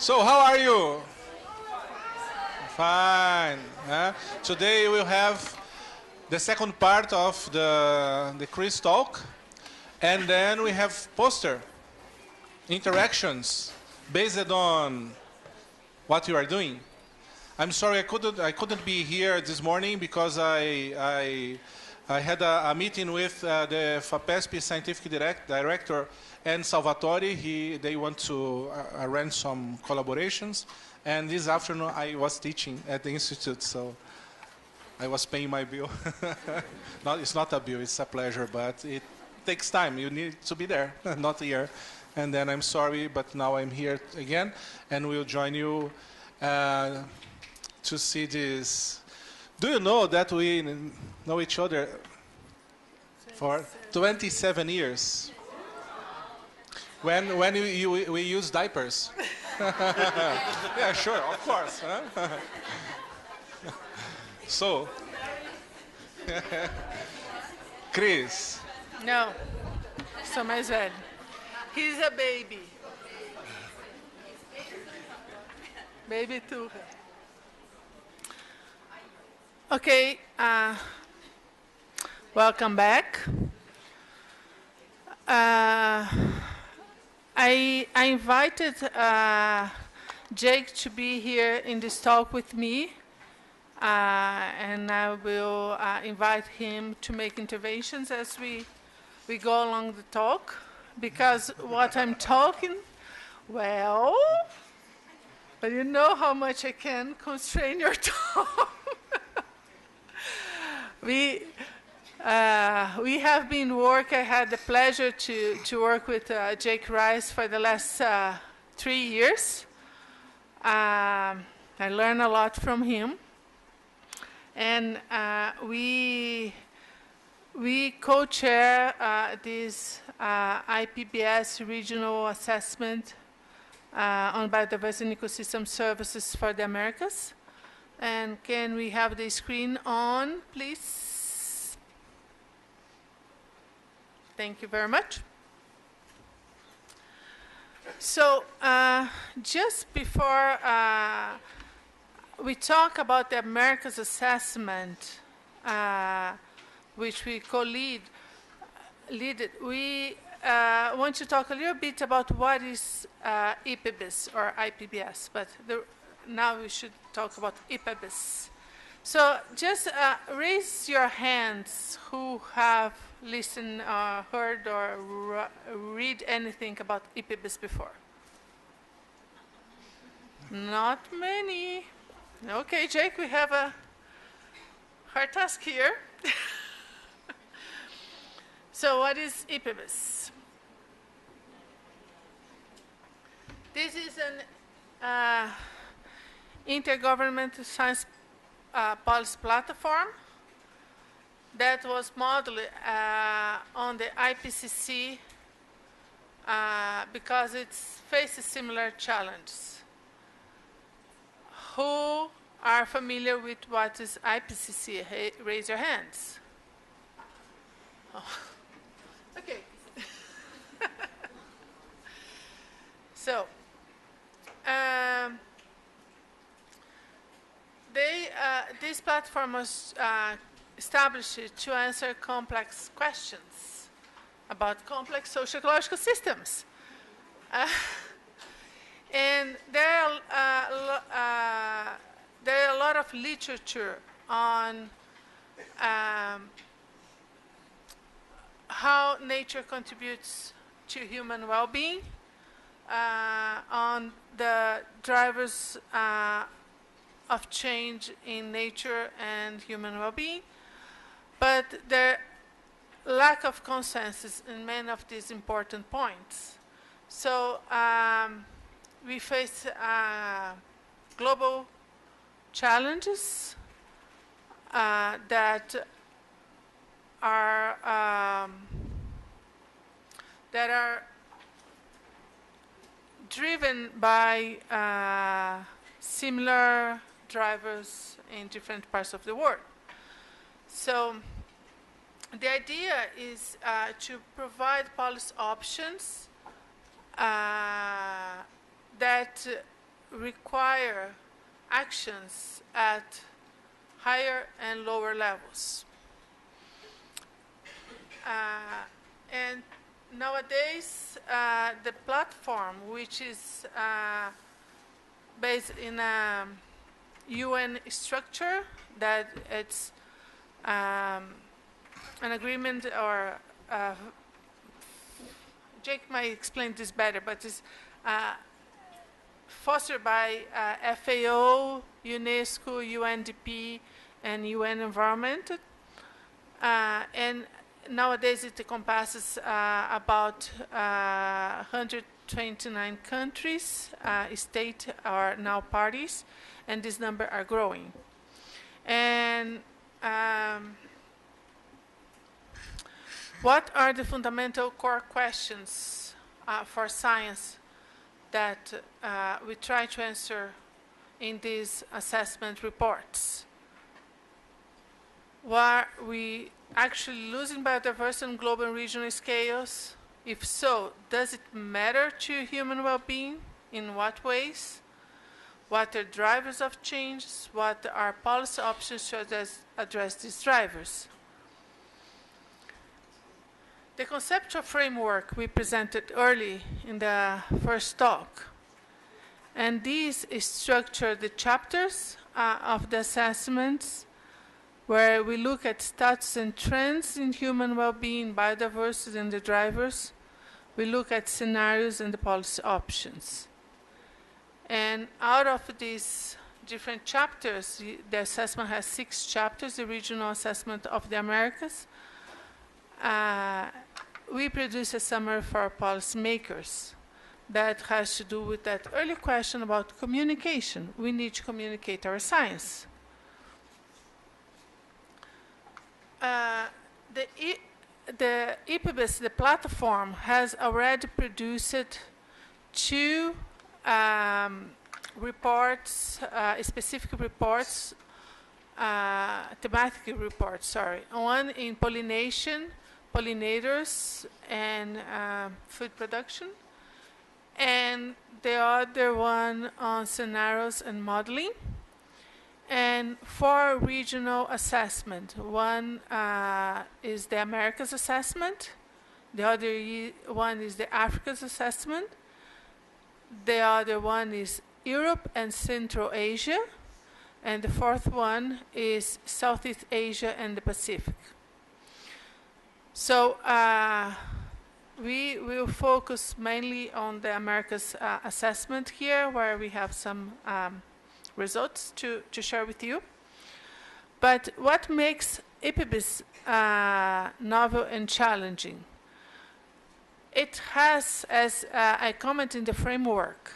So, how are you? Fine. Today we'll have the second part of the Chris talk, and then we have poster interactions based on what you are doing. I'm sorry I couldn't be here this morning because I had a meeting with the FAPESP scientific director and Salvatore. They want to arrange some collaborations. And this afternoon I was teaching at the institute, so I was paying my bill. It's not a bill, it's a pleasure, but it takes time. You need to be there, not here. And then I'm sorry, but now I'm here again, and we'll join you to see this. Do you know that we know each other for 27 years? When we use diapers. Yeah, sure, of course. Huh? So, Chris. Não, sou mais velho. He's a baby. Baby too. Okay, welcome back. I invited Jake to be here in this talk with me, and I will invite him to make interventions as we go along the talk, because what I'm talking, well, but you know how much I can constrain your talk. We have been I had the pleasure to work with Jake Rice for the last 3 years. I learned a lot from him. And we co-chair this IPBES regional assessment on biodiversity and ecosystem services for the Americas. And can we have the screen on, please? Thank you very much. So just before we talk about the Americas assessment, which we co-lead, we want to talk a little bit about what is IPBES or IPBES, but now we should talk about IPBES. So just raise your hands who have listened, heard, or read anything about IPBES before. Not many. Okay, Jake, we have a hard task here. So what is IPBES? This is an intergovernmental science policy platform that was modeled on the IPCC because it faces similar challenges. Who are familiar with what is IPCC? Hey, raise your hands. Oh. Okay. So, this platform was established to answer complex questions about complex socio-ecological systems. And there are a lot of literature on how nature contributes to human well-being, on the drivers of change in nature and human well-being, but there lack of consensus in many of these important points. So we face global challenges that are driven by similar drivers in different parts of the world. So the idea is to provide policy options that require actions at higher and lower levels. And nowadays, the platform, which is based in a UN structure, that it's an agreement, or Jake might explain this better, but it's fostered by FAO, UNESCO, UNDP, and UN Environment. And nowadays it encompasses about 129 countries. States are now parties, and this number are growing. And what are the fundamental core questions for science that we try to answer in these assessment reports? Were we actually losing biodiversity on global and regional scales? If so, does it matter to human well-being? In what ways? What are drivers of change? What are policy options to address these drivers? The conceptual framework we presented early in the first talk, and these structure the chapters of the assessments, where we look at status and trends in human well-being, biodiversity, and the drivers. We look at scenarios and the policy options. And out of these different chapters, the assessment has 6 chapters, the regional assessment of the Americas. We produce a summary for policymakers that has to do with that early question about communication. We need to communicate our science. The IPBES, the platform, has already produced 2 reports, specific reports, thematic reports, sorry. One in pollination, pollinators, and food production, and the other one on scenarios and modeling, and 4 regional assessment. One is the Americas assessment, the other one is the Africa's assessment, the other one is Europe and Central Asia, and the 4th one is Southeast Asia and the Pacific. So we will focus mainly on the Americas assessment here, where we have some results to share with you. But what makes IPBES novel and challenging? It has, as I comment in the framework,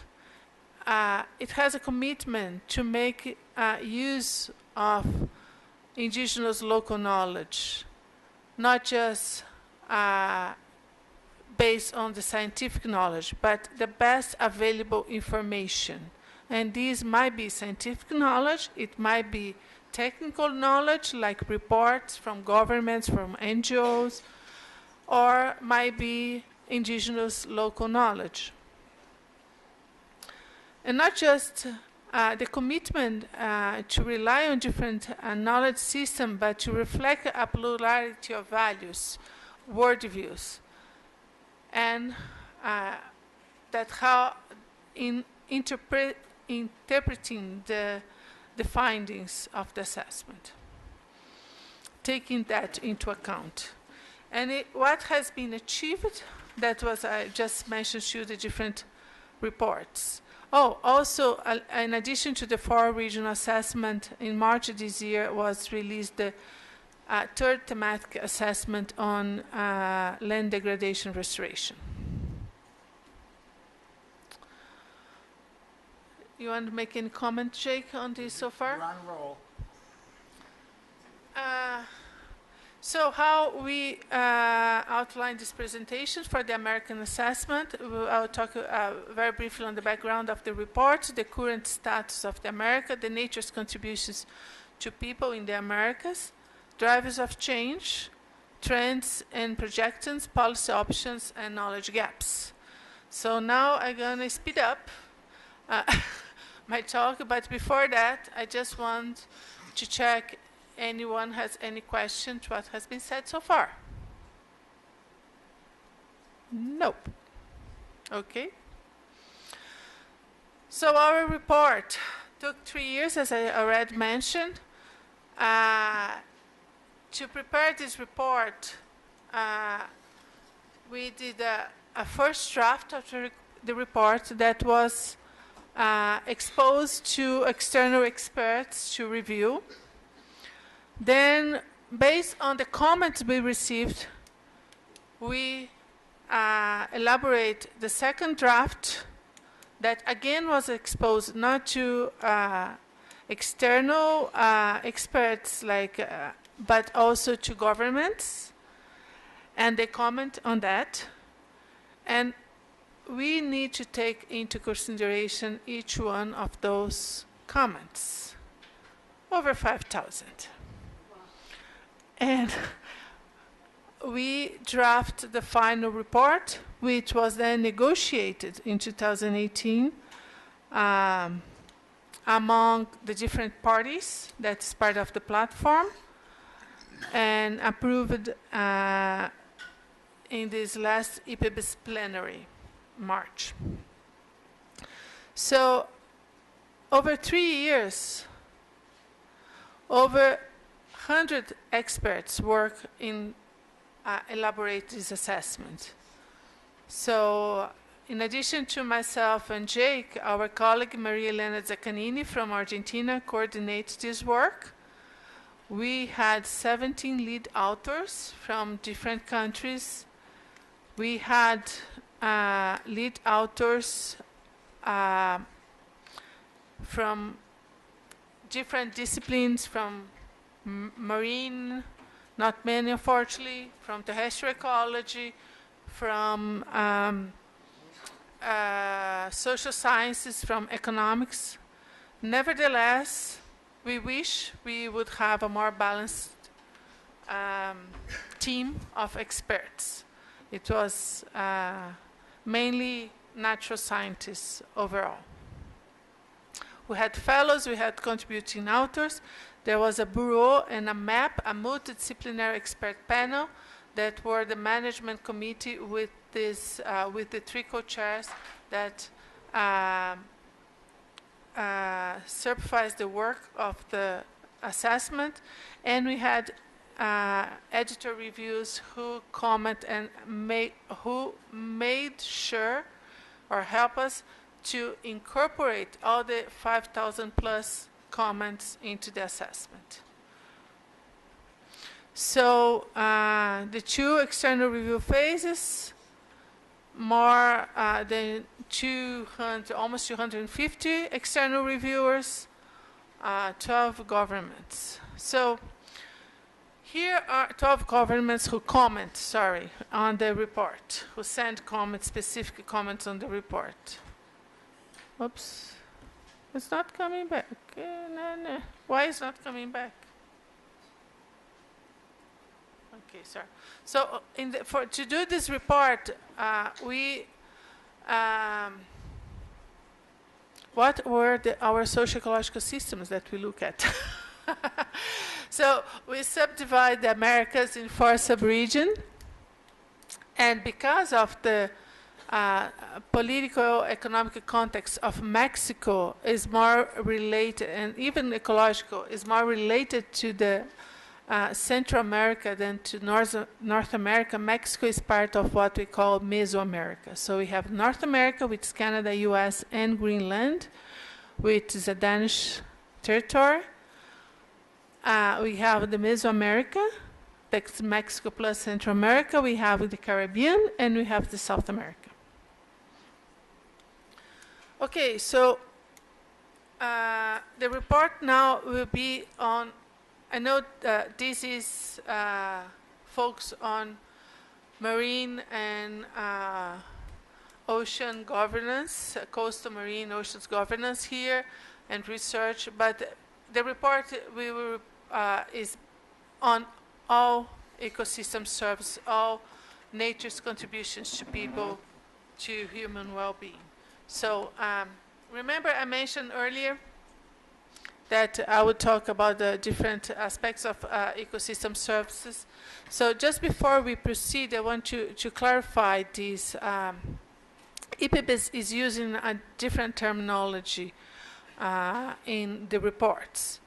it has a commitment to make use of indigenous local knowledge, not just based on the scientific knowledge, but the best available information. And these might be scientific knowledge, it might be technical knowledge, like reports from governments, from NGOs, or might be indigenous local knowledge. And not just the commitment to rely on different knowledge systems, but to reflect a plurality of values, worldviews, and that how in interpreting the findings of the assessment, taking that into account. And what has been achieved, that was, I just mentioned to you the different reports. Oh, also, in addition to the 4 regional assessment, in March of this year was released the 3rd thematic assessment on land degradation restoration. You want to make any comment, Jake, on this so far? You're on roll. So how we outline this presentation for the American assessment, I'll talk very briefly on the background of the report, the current status of the America, the nature's contributions to people in the Americas, drivers of change, trends and projections, policy options, and knowledge gaps. So now I'm going to speed up my talk, but before that, I just want to check anyone has any question to what has been said so far. Nope. Okay. So our report took 3 years, as I already mentioned. To prepare this report, we did a first draft of the report that was exposed to external experts to review. Then, based on the comments we received, we elaborate the second draft that again was exposed not to external experts but also to governments, and they comment on that. And we need to take into consideration each one of those comments. Over 5,000. And we draft the final report, which was then negotiated in 2018 among the different parties that's part of the platform, and approved in this last IPBES plenary, March. So, over 3 years, over 100 experts work in elaborate this assessment. So, in addition to myself and Jake, our colleague Maria Elena Zaccanini from Argentina coordinates this work. We had 17 lead authors from different countries. We had lead authors from different disciplines, from marine, not many unfortunately, from terrestrial ecology, from social sciences, from economics. Nevertheless, we wish we would have a more balanced team of experts. It was mainly natural scientists overall. We had fellows, we had contributing authors. There was a bureau and a MAP, a multidisciplinary expert panel, that were the management committee with this, with the 3 co-chairs that supervised the work of the assessment, and we had editor reviews who comment and who made sure or help us to incorporate all the 5,000 plus comments into the assessment. So the 2 external review phases, more than 200, almost 250 external reviewers, 12 governments. So here are 12 governments who comment, on the report, who send comments, specific comments on the report. Oops, it's not coming back. No. Why is it not coming back? Okay, sorry. So to do this report, what were our socio-ecological systems that we look at? So we subdivide the Americas in 4 sub-regions, and because of the political economic context of Mexico is more related, and even ecological is more related to the Central America than to North America. Mexico is part of what we call Mesoamerica. So we have North America, which is Canada, US, and Greenland, which is a Danish territory. We have the Mesoamerica, that's Mexico plus Central America. We have the Caribbean, and we have the South America. Okay, so the report now will be on, I know this is focused on marine and ocean governance, coastal marine oceans governance here, and research, but the report is on all ecosystem services, all nature's contributions to people, to human well-being. So remember I mentioned earlier that I would talk about the different aspects of ecosystem services. So just before we proceed, I want to clarify this. IPBES is using a different terminology in the reports.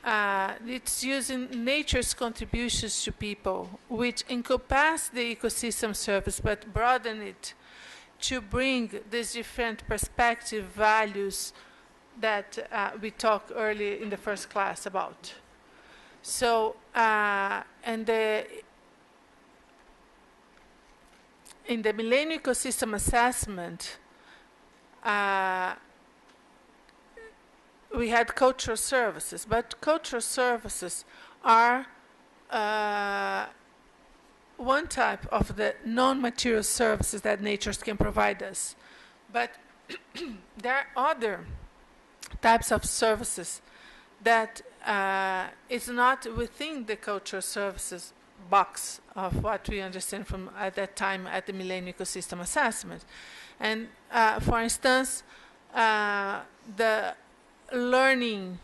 It's using nature's contributions to people, which encompass the ecosystem service, but broaden it to bring these different perspective values that we talked earlier in the first class about. So, in the Millennium Ecosystem Assessment, we had cultural services, but cultural services are one type of the non-material services that nature can provide us. But there are other types of services that is not within the cultural services box of what we understand from at that time at the Millennium Ecosystem Assessment. And for instance, the learning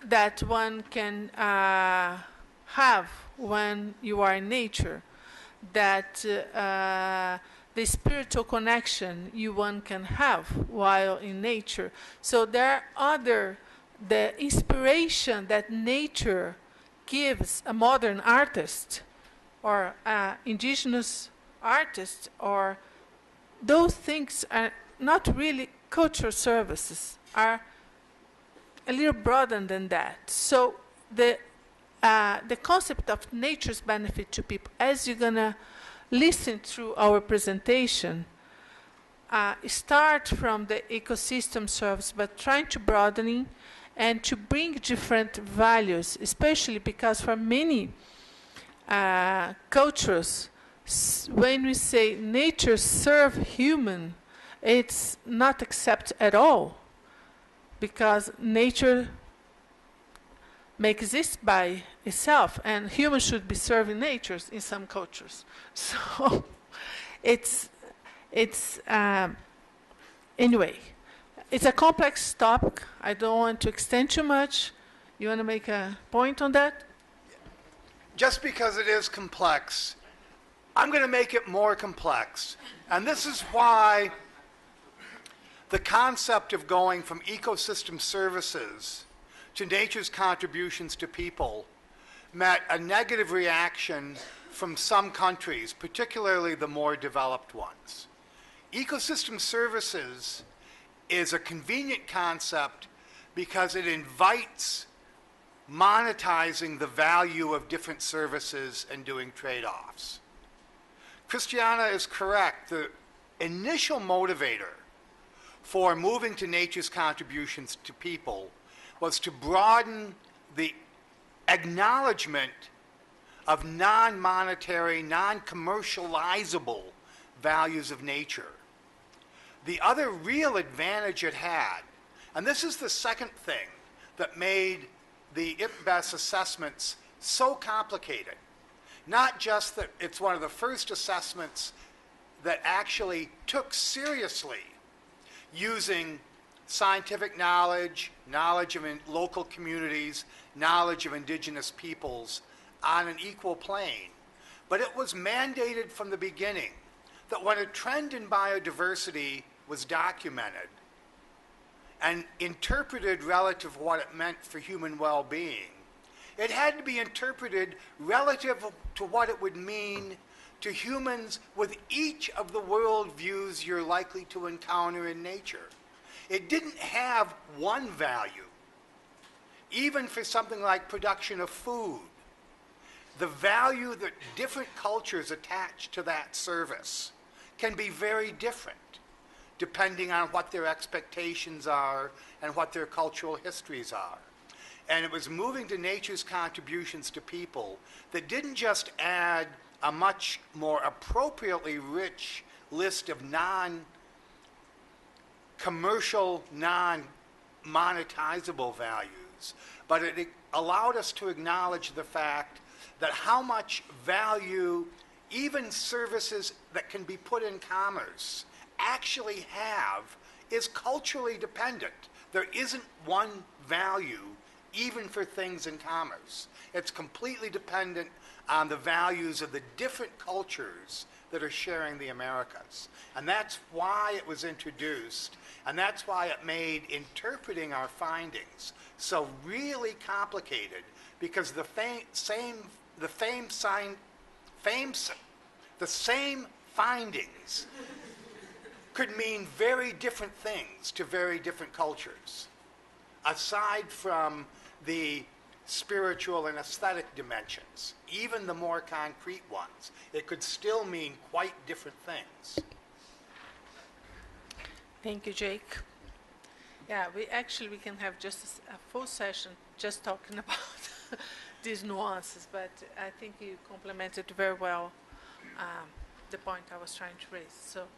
that one can have when you are in nature, that the spiritual connection one can have while in nature. So there are the inspiration that nature gives a modern artist or indigenous artist, or those things are not really cultural services, are a little broader than that. So the concept of nature's benefit to people, as you're gonna listen through our presentation, start from the ecosystem service, but trying to broaden and to bring different values, especially because for many cultures, when we say nature serve human, it's not accepted at all, because nature may exist by itself, and humans should be serving nature in some cultures. So anyway, it's a complex topic. I don't want to extend too much. You want to make a point on that? Just because it is complex, I'm going to make it more complex. And this is why the concept of going from ecosystem services to nature's contributions to people met a negative reaction from some countries, particularly the more developed ones. Ecosystem services is a convenient concept because it invites monetizing the value of different services and doing trade-offs. Christiana is correct. The initial motivator for moving to nature's contributions to people was to broaden the acknowledgement of non-monetary, non-commercializable values of nature. The other real advantage it had, and this is the second thing that made the IPBES assessments so complicated, not just that it's one of the first assessments that actually took seriously using scientific knowledge, knowledge of local communities, knowledge of indigenous peoples on an equal plane, but it was mandated from the beginning that when a trend in biodiversity was documented and interpreted relative to what it meant for human well-being, it had to be interpreted relative to what it would mean to humans with each of the worldviews you're likely to encounter in nature. It didn't have one value. Even for something like production of food, the value that different cultures attach to that service can be very different depending on what their expectations are and what their cultural histories are. And it was moving to nature's contributions to people that didn't just add a much more appropriately rich list of non-commercial, non-monetizable values, but it allowed us to acknowledge the fact that how much value even services that can be put in commerce actually have is culturally dependent. There isn't one value even for things in commerce. It's completely dependent on the values of the different cultures that are sharing the Americas. And that's why it was introduced, and that's why it made interpreting our findings so really complicated, because the same findings could mean very different things to very different cultures, aside from the spiritual and aesthetic dimensions, even the more concrete ones. It could still mean quite different things. Thank you, Jake. Yeah, we can have just a full session just talking about these nuances, but I think you complemented very well the point I was trying to raise. So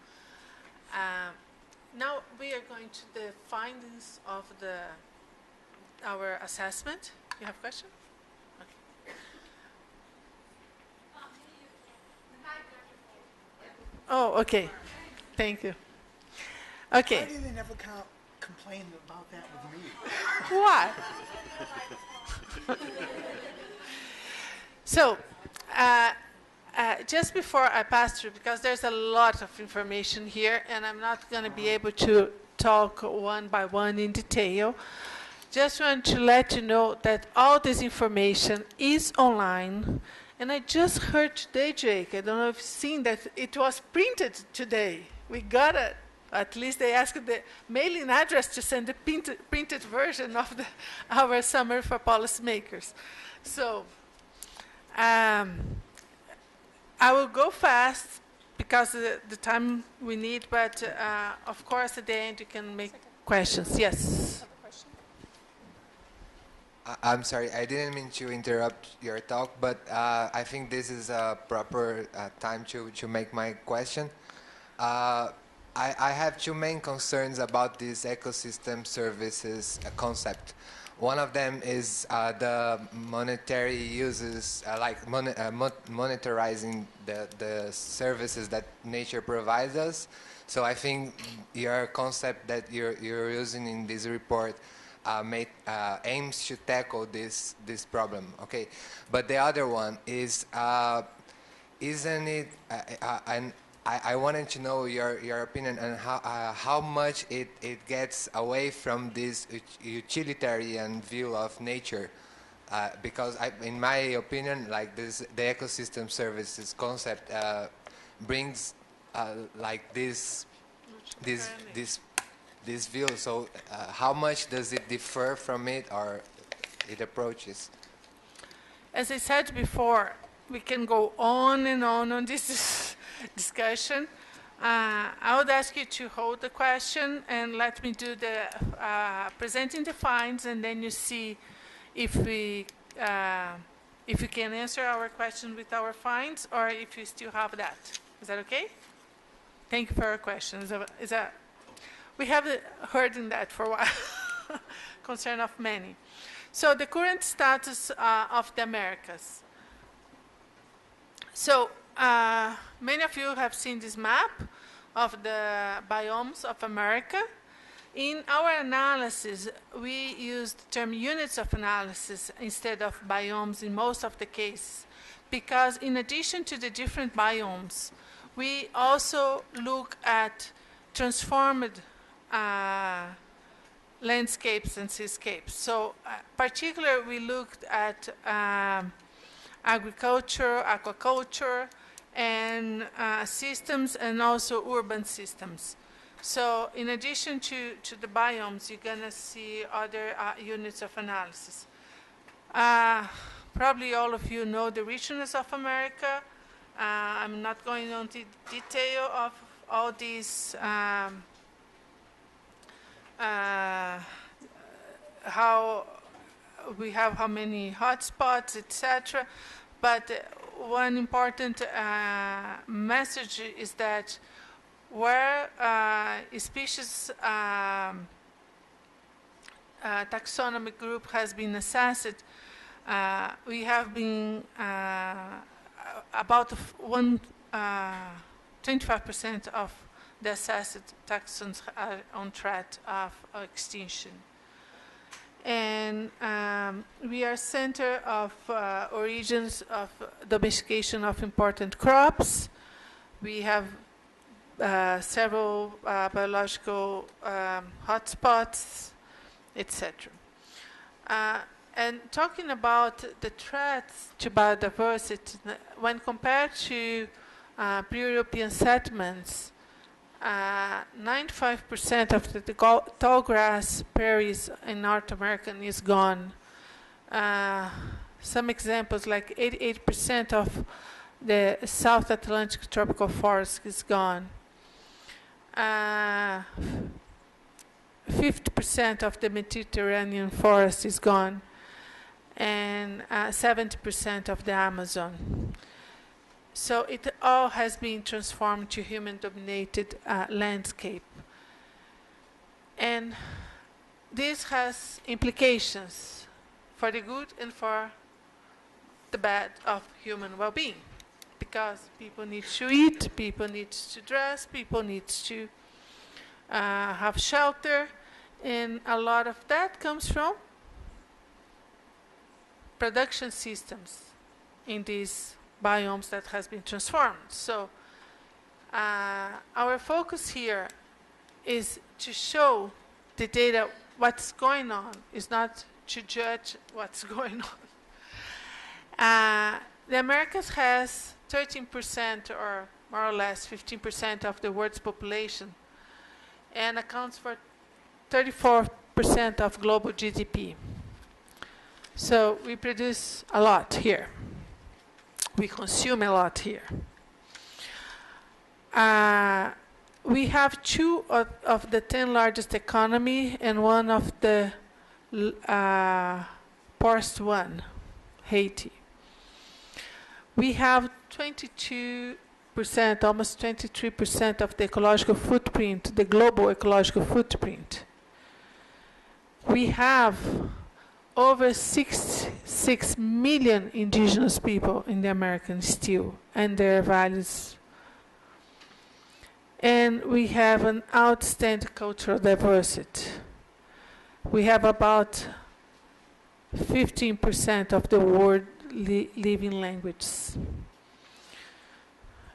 now we are going to the findings of our assessment. You have a question? Okay. Oh, okay. Thank you. Okay. Why do they never complain about that with me? Why? So, just before I pass through, because there's a lot of information here, and I'm not going to be able to talk one by one in detail, just want to let you know that all this information is online. And I just heard today, Jake, I don't know if you've seen that it was printed today. We got it. At least they asked the mailing address to send the printed version of our summary for policymakers. So I will go fast because of the time we need, but of course at the end you can make questions. Yes. I'm sorry, I didn't mean to interrupt your talk, but I think this is a proper time to make my question. I have two main concerns about this ecosystem services concept. One of them is the monetary uses, like monetizing the services that nature provides us. So I think your concept that you're using in this report aims to tackle this problem, okay? But the other one is, isn't it? I wanted to know your opinion on how much it gets away from this utilitarian view of nature, because in my opinion, like the ecosystem services concept brings like this view. So how much does it differ from it, or it approaches? As I said before, we can go on and on this discussion. I would ask you to hold the question and let me do the presenting the finds, and then you see if we can answer our question with our finds, or if you still have that. Is that okay? Thank you for your question. We have heard in that for a while, concern of many. So the current status of the Americas. So many of you have seen this map of the biomes of America. In our analysis, we used the term units of analysis instead of biomes in most of the cases, because in addition to the different biomes, we also look at transformed landscapes and seascapes. So particularly we looked at agriculture, aquaculture, and systems, and also urban systems. So in addition to the biomes, you're going to see other units of analysis. Probably all of you know the richness of America. I'm not going into detail of all these, how we have how many hotspots, etc. But one important message is that where a species taxonomic group has been assessed, we have been about 25% of the assessed taxons are on threat of extinction. And we are center of origins of domestication of important crops. We have several biological hotspots, etc. And talking about the threats to biodiversity, when compared to pre-European settlements, 95% of the tall grass prairies in North America is gone. Some examples, like 88% of the South Atlantic tropical forest is gone. 50% of the Mediterranean forest is gone, and 70% of the Amazon. So it all has been transformed to human-dominated landscape. And this has implications for the good and for the bad of human well-being. Because people need to eat, people need to dress, people need to have shelter, and a lot of that comes from production systems in these biomes that has been transformed. So our focus here is to show the data what's going on, is not to judge what's going on. The Americas has 13% or more or less 15% of the world's population and accounts for 34% of global GDP. So we produce a lot here. We consume a lot here. We have 2 of the 10 largest economy and one of the poorest one, Haiti. We have 22%, almost 23% of the ecological footprint, the global ecological footprint. We have over 66 million indigenous people in the American still, and their values. And we have an outstanding cultural diversity. We have about 15% of the world living languages,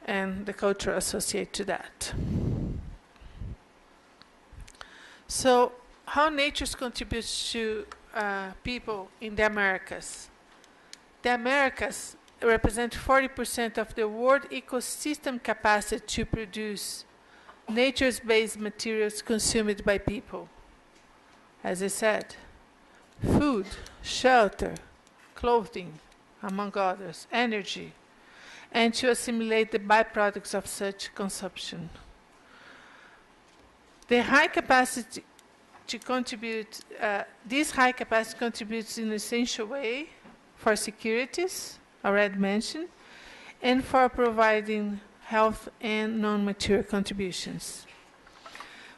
and the culture associated to that. So, how nature contributes to people in the Americas? The Americas represent 40% of the world ecosystem capacity to produce nature-based materials consumed by people. As I said, food, shelter, clothing, among others, energy, and to assimilate the byproducts of such consumption. The high capacity to contribute, this high capacity contributes in an essential way for securities, already mentioned, and for providing health and non-material contributions.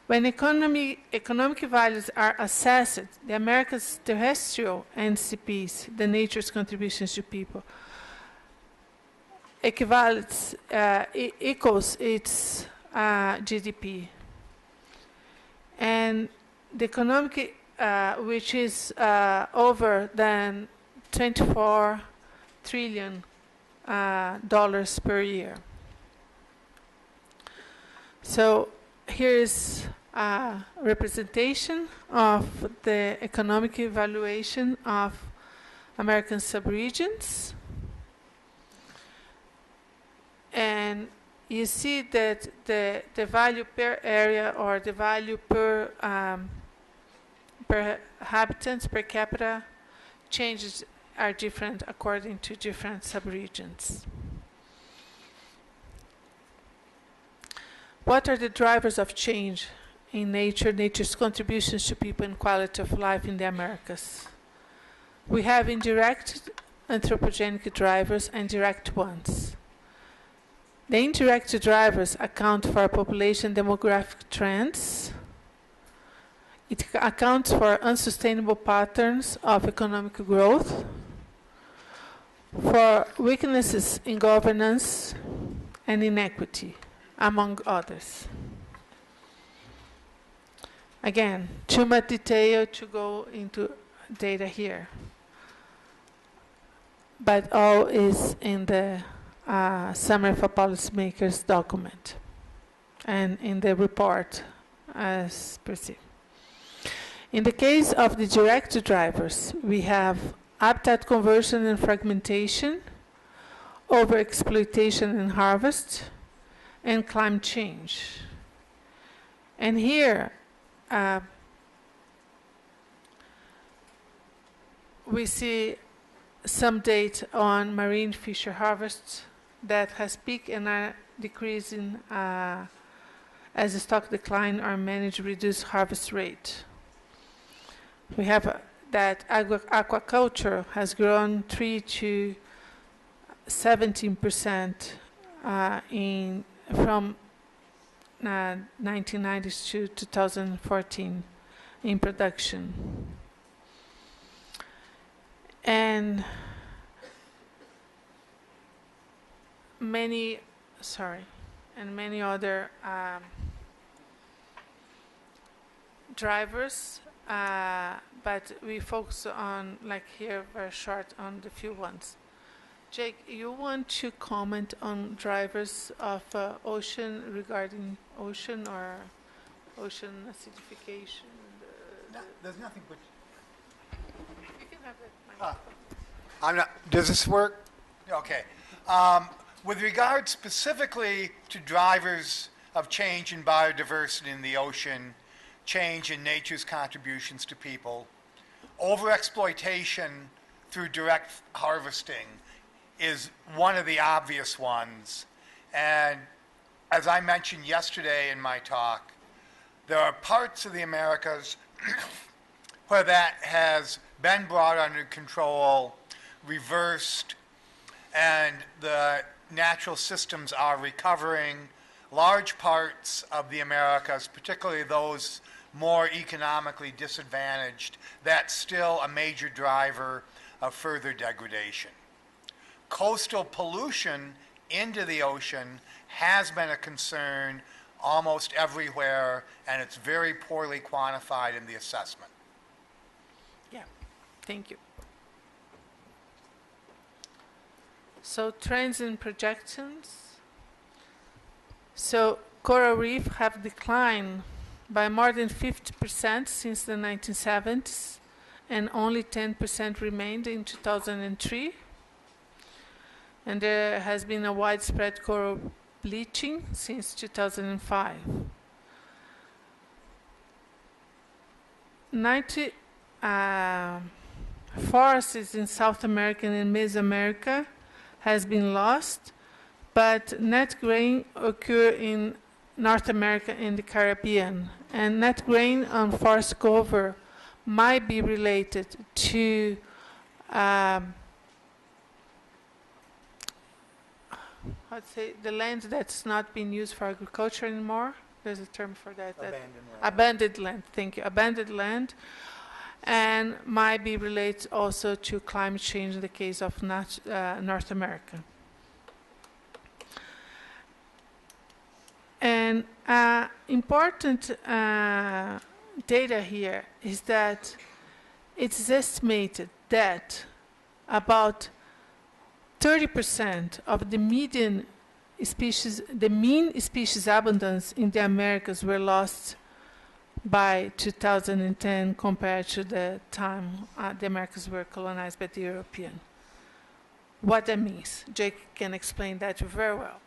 When economic values are assessed, the Americas terrestrial NCPs, the nature's contributions to people, equals its GDP. And the economic, which is over than $24 trillion per year. So here is a representation of the economic evaluation of American subregions. And you see that the value per area, or the value per inhabitants, per capita, changes are different according to different subregions. What are the drivers of change in nature, nature's contributions to people and quality of life in the Americas? We have indirect anthropogenic drivers and direct ones. The indirect drivers account for population demographic trends. It accounts for unsustainable patterns of economic growth, for weaknesses in governance and inequity, among others. Again, too much detail to go into data here. But all is in the Summary for Policymakers document and in the report as perceived. In the case of the direct drivers, we have habitat conversion and fragmentation, overexploitation and harvest, and climate change. And here, we see some data on marine fisher harvests that has peaked and are decreasing as the stock decline or managed reduced harvest rate. We have that aquaculture has grown 3 to 17% from 1990s to 2014 in production. And many other drivers, but we focus on, like here, very short on the few ones. Jake, you want to comment on drivers of ocean regarding ocean or ocean acidification? There's nothing but... You can have it. I'm not, does this work? Okay. With regard specifically to drivers of change in biodiversity in the ocean, change in nature's contributions to people, overexploitation through direct harvesting is one of the obvious ones. And as I mentioned yesterday in my talk, there are parts of the Americas where that has been brought under control, reversed, and the natural systems are recovering. Large parts of the Americas, particularly those more economically disadvantaged, that's still a major driver of further degradation. Coastal pollution into the ocean has been a concern almost everywhere, and it's very poorly quantified in the assessment. Yeah, thank you. So trends and projections. So coral reef have declined by more than 50% since the 1970s, and only 10% remained in 2003. And there has been a widespread coral bleaching since 2005. 90 forests in South America and Mesoamerica has been lost, but net gain occur in North America and the Caribbean. And net gain on forest cover might be related to the land that's not being used for agriculture anymore. There's a term for that. Abandoned land. Abandoned land, thank you. Abandoned land. And might be related also to climate change in the case of North America. And important data here is that it's estimated that about 30% of the mean species abundance in the Americas were lost by 2010 compared to the time the Americas were colonized by the European. What that means, Jake can explain that very well.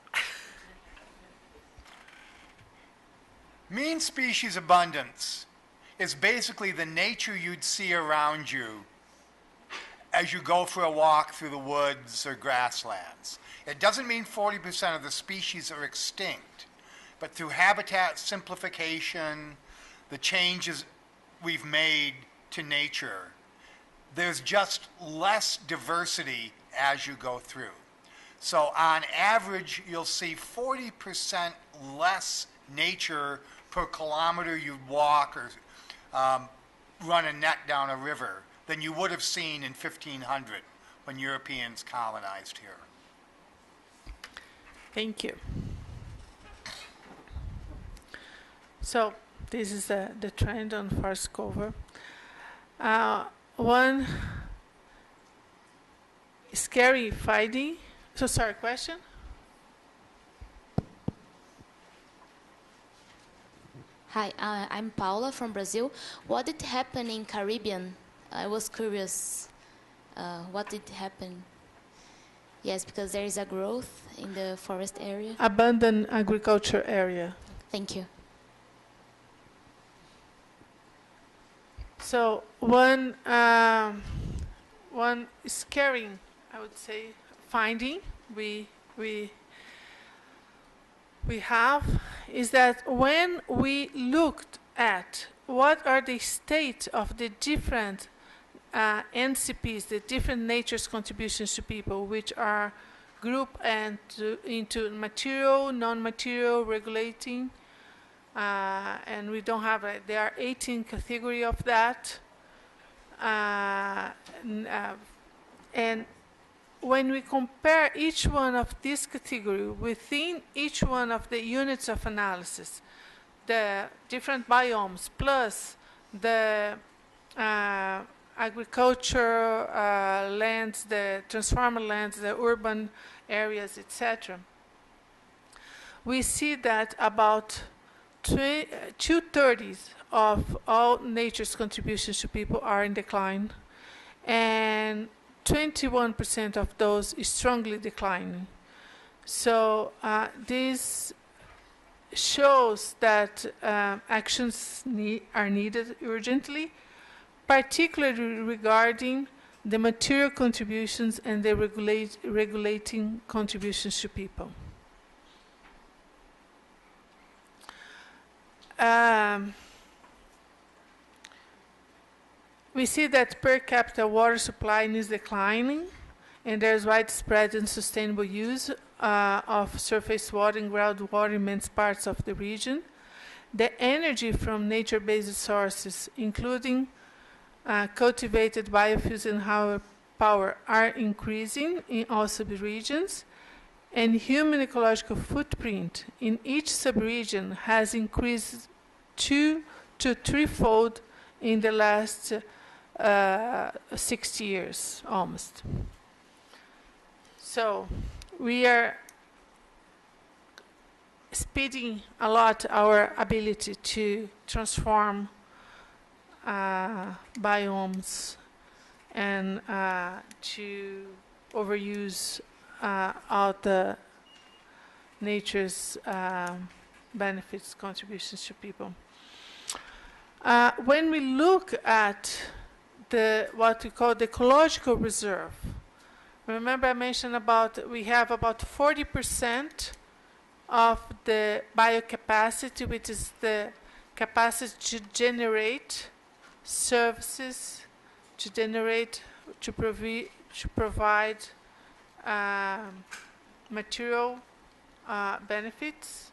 Mean species abundance is basically the nature you'd see around you as you go for a walk through the woods or grasslands. It doesn't mean 40% of the species are extinct, but through habitat simplification, the changes we've made to nature, there's just less diversity as you go through. So on average, you'll see 40% less nature per kilometer you walk or run a net down a river than you would have seen in 1500 when Europeans colonized here. Thank you. So This is the trend on forest cover. One scary finding. So sorry, question? Hi, I'm Paula from Brazil. What did happen in Caribbean? I was curious. What did happen? Yes, because there is a growth in the forest area. Abandoned agriculture area. Thank you. So one scary, I would say, finding we have is that when we looked at what are the state of the different NCPs, the different nature's contributions to people, which are grouped into material, non-material, regulating, and we don't have there are 18 categories of that, and when we compare each one of these categories within each one of the units of analysis, the different biomes plus the agriculture lands, the transformer lands, the urban areas, etc., we see that about 2/3 of all nature's contributions to people are in decline, and 21% of those is strongly declining. So this shows that actions are needed urgently, particularly regarding the material contributions and the regulating contributions to people. We see that per capita water supply is declining, and there's widespread and sustainable use of surface water and groundwater in many parts of the region. The energy from nature-based sources, including cultivated biofuels and power, are increasing in all subregions, and human ecological footprint in each subregion has increased 2 to 3-fold in the last 60 years, almost. So we are speeding a lot our ability to transform biomes and to overuse all the nature's benefits, contributions to people. When we look at what we call the ecological reserve, remember I mentioned we have about 40% of the biocapacity, which is the capacity to generate services, to provide material benefits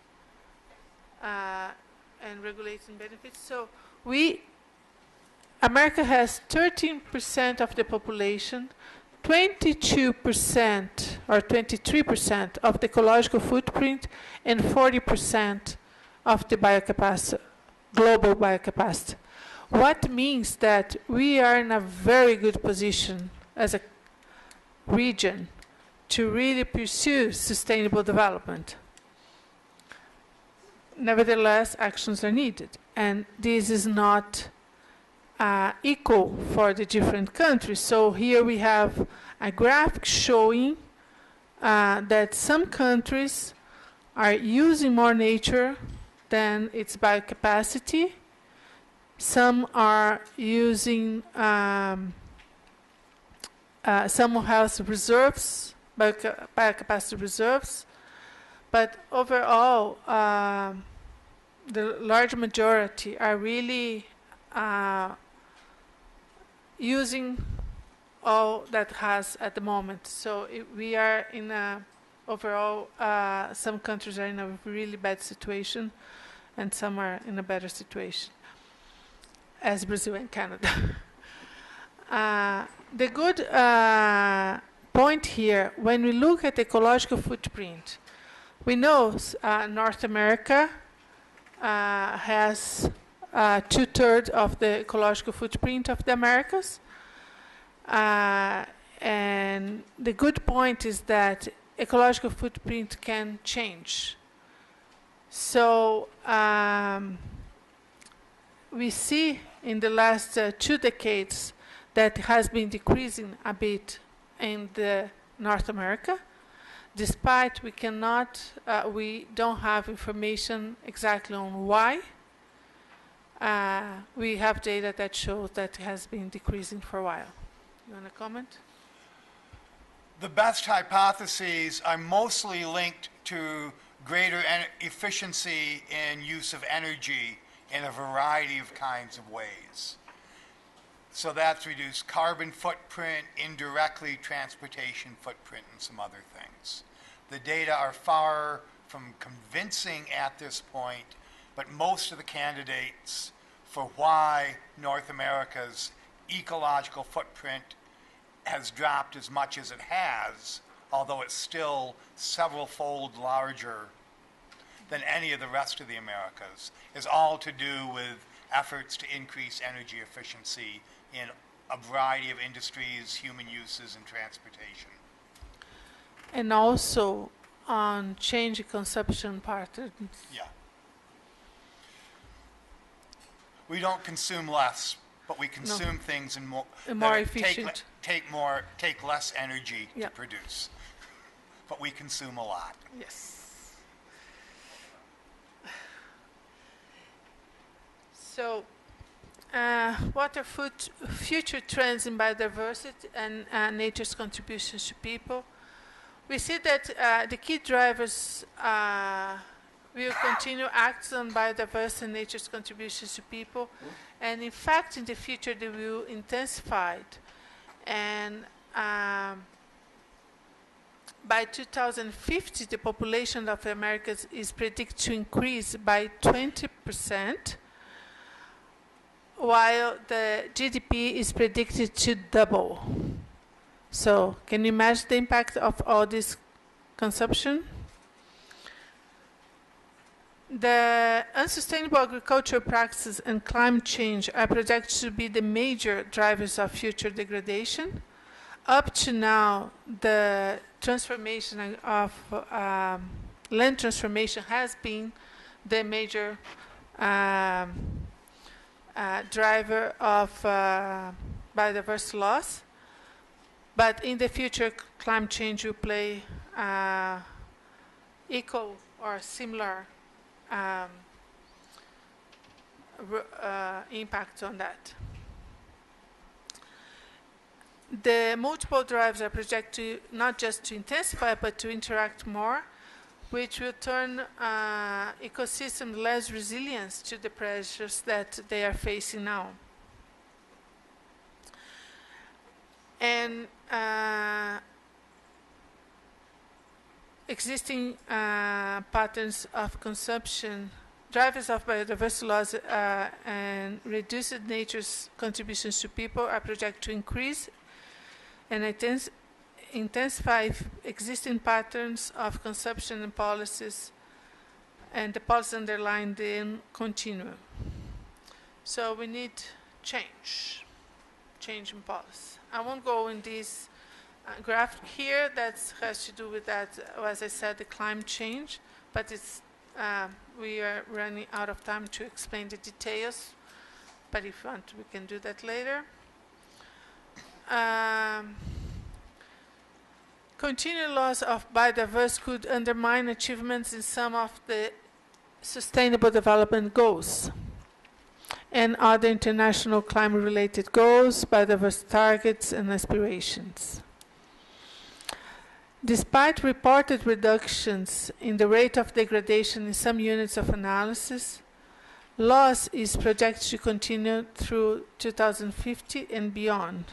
and regulating benefits. So America has 13% of the population, 22% or 23% of the ecological footprint, and 40% of the biocapacity, global biocapacity. What means that we are in a very good position as a region to really pursue sustainable development. Nevertheless, actions are needed, and this is not equal for the different countries. So here we have a graphic showing that some countries are using more nature than its biocapacity. Some are using, some have reserves, biocapacity reserves, but overall, the large majority are really using all that has at the moment. So we are in overall, some countries are in a really bad situation, and some are in a better situation, as Brazil and Canada. The good point here, when we look at ecological footprint, we know North America has 2/3 of the ecological footprint of the Americas. And the good point is that ecological footprint can change. So we see in the last 2 decades that has been decreasing a bit in the North America, despite we don't have information exactly on why. We have data that shows that it has been decreasing for a while. You want to comment? The best hypotheses are mostly linked to greater efficiency in use of energy in a variety of kinds of ways. So that's reduced carbon footprint, indirectly transportation footprint, and some other things. The data are far from convincing at this point, but most of the candidates for why North America's ecological footprint has dropped as much as it has, although it's still several-fold larger than any of the rest of the Americas, is all to do with efforts to increase energy efficiency in a variety of industries, human uses, and transportation. And also on change consumption patterns. Yeah. We don't consume less, but we consume things in more efficient. Take less energy Yeah. to produce. But we consume a lot. Yes. So, what are future trends in biodiversity and nature's contributions to people? We see that the key drivers will continue acts on biodiversity and nature's contributions to people, and in fact, in the future, they will intensify. And by 2050, the population of the Americas is predicted to increase by 20%, while the GDP is predicted to double. So, can you imagine the impact of all this consumption? The unsustainable agricultural practices and climate change are projected to be the major drivers of future degradation. Up to now, the transformation of land transformation has been the major driver of biodiversity loss. But in the future, climate change will play equal or similar impact on that. The multiple drivers are projected not just to intensify, but to interact more, which will turn ecosystems less resilient to the pressures that they are facing now. And existing patterns of consumption, drivers of biodiversity loss and reduced nature's contributions to people are projected to increase and intensify existing patterns of consumption and policies, and the policies underlying them continue. So we need change in policy. I won't go in this graph here that has to do with that, as I said, the climate change, but it's we are running out of time to explain the details, but if you want, we can do that later. Continued loss of biodiversity could undermine achievements in some of the Sustainable Development Goals and other international climate-related goals, biodiversity targets, and aspirations. Despite reported reductions in the rate of degradation in some units of analysis, loss is projected to continue through 2050 and beyond.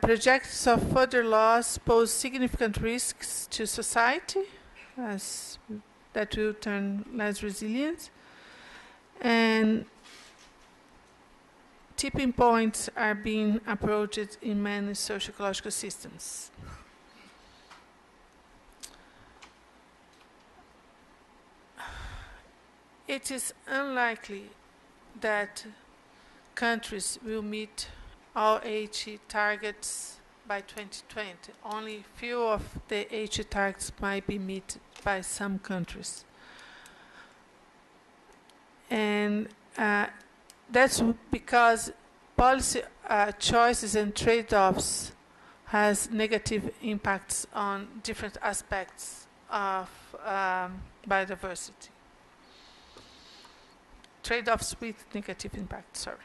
Projections of further loss pose significant risks to society, as that will turn less resilient, and tipping points are being approached in many socio-ecological systems. it is unlikely that countries will meet all HE targets by 2020. Only few of the HE targets might be met by some countries. And that's because policy choices and trade-offs has negative impacts on different aspects of biodiversity. Trade-offs with negative impact, sorry.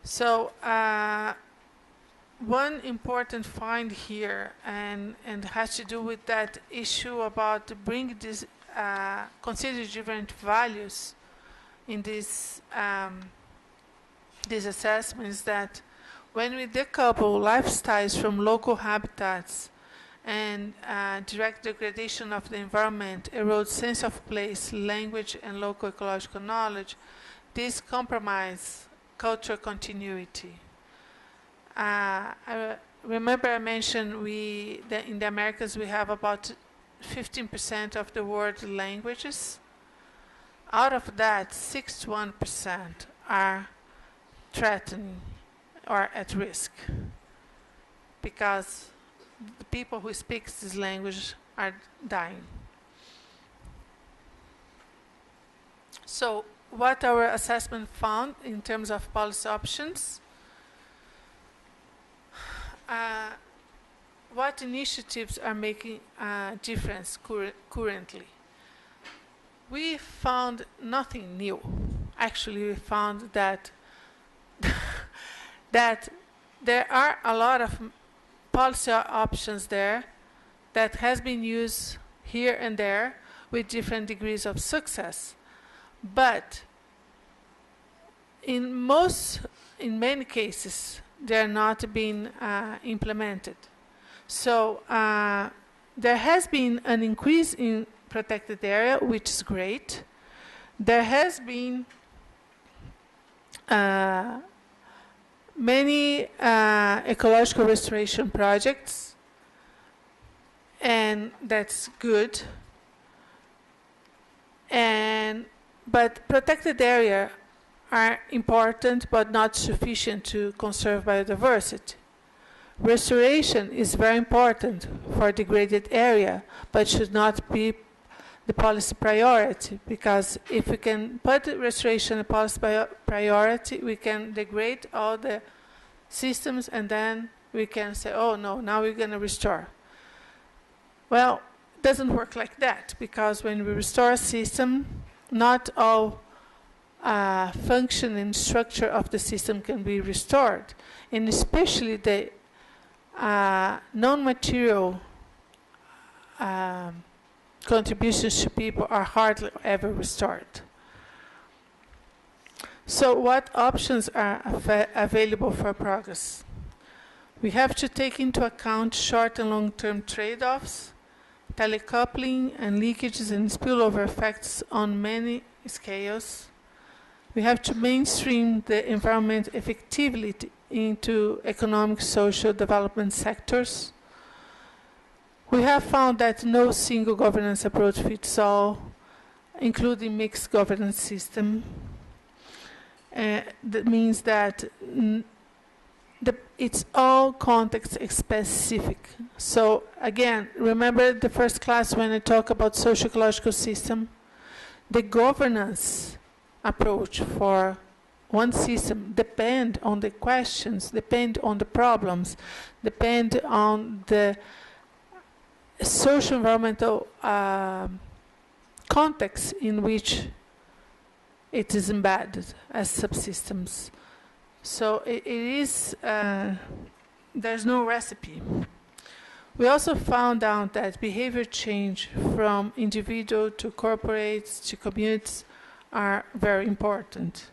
So one important find here, and has to do with that issue about bringing this, consider different values in this assessments, that when we decouple lifestyles from local habitats and direct degradation of the environment erodes sense of place, language, and local ecological knowledge, this compromise cultural continuity. I remember I mentioned that in the Americas we have about 15% of the world languages. Out of that, 61% are threatened or at risk because the people who speak this language are dying. So what our assessment found in terms of policy options, what initiatives are making a difference currently? We found nothing new. Actually, we found that that there are a lot of policy options there that has been used here and there with different degrees of success. But in many cases, they are not being implemented. So there has been an increase in protected area, which is great. There has been many ecological restoration projects, and that's good. But protected area are important but not sufficient to conserve biodiversity. Restoration is very important for degraded area, but should not be the policy priority, because if we can put restoration a policy priority, we can degrade all the systems and then we can say, oh no, now we're going to restore. Well, it doesn't work like that, because when we restore a system, not all function and structure of the system can be restored, and especially the non-material contributions to people are hardly ever restored. So what options are available for progress? We have to take into account short and long-term trade-offs, telecoupling and leakages and spillover effects on many scales. We have to mainstream the environment effectively into economic, social development sectors. We have found that no single governance approach fits all, including mixed governance system. That means that it's all context specific. So again, remember the first class when I talk about socio-ecological system? The governance approach for one system depend on the questions, depend on the problems, depend on the social environmental context in which it is embedded as subsystems. So it is, there's no recipe. We also found out that behavior change from individual to corporates to communities are very important.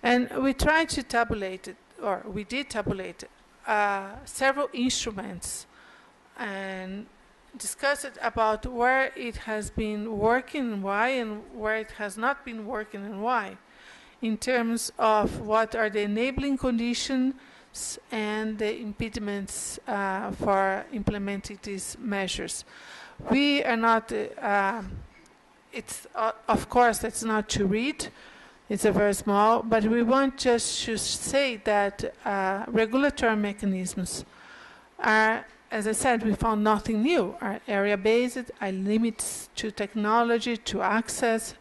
And we tried to tabulate it, or we did tabulate several instruments and discuss it about where it has been working and why, and where it has not been working and why, in terms of what are the enabling conditions and the impediments for implementing these measures. We are not it's of course that's not to read. It's a very small, but we want just to say that regulatory mechanisms are, as I said, we found nothing new. Are area-based, are limits to technology, to access,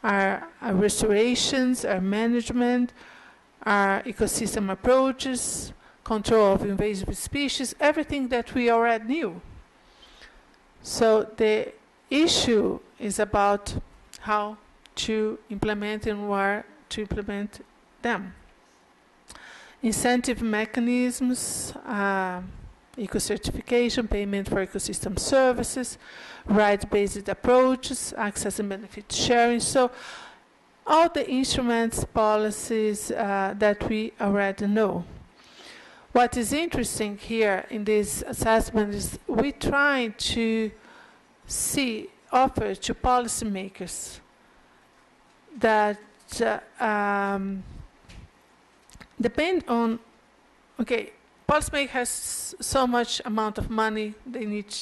are restorations, are management, are ecosystem approaches, control of invasive species, everything that we already knew. So the issue is about how to implement and where to implement them. Incentive mechanisms, eco-certification, payment for ecosystem services, right-based approaches, access and benefit sharing. So all the instruments, policies that we already know. What is interesting here in this assessment is we try to offer to policymakers that depend on, policymaker has so much amount of money they need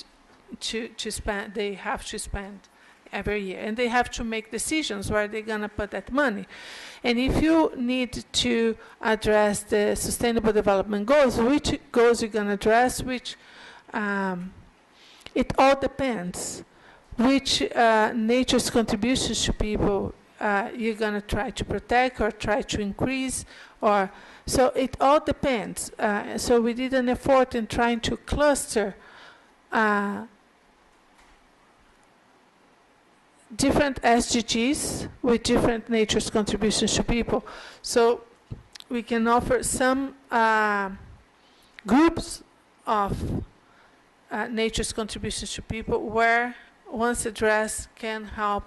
to spend, they have to spend every year, and they have to make decisions where they're going to put that money. And if you need to address the sustainable development goals, which goals you're going to address, which it all depends which nature's contributions to people you're going to try to protect or try to increase, or so it all depends. So we did an effort in trying to cluster different SDGs with different nature's contributions to people. So we can offer some groups of nature's contributions to people where once addressed can help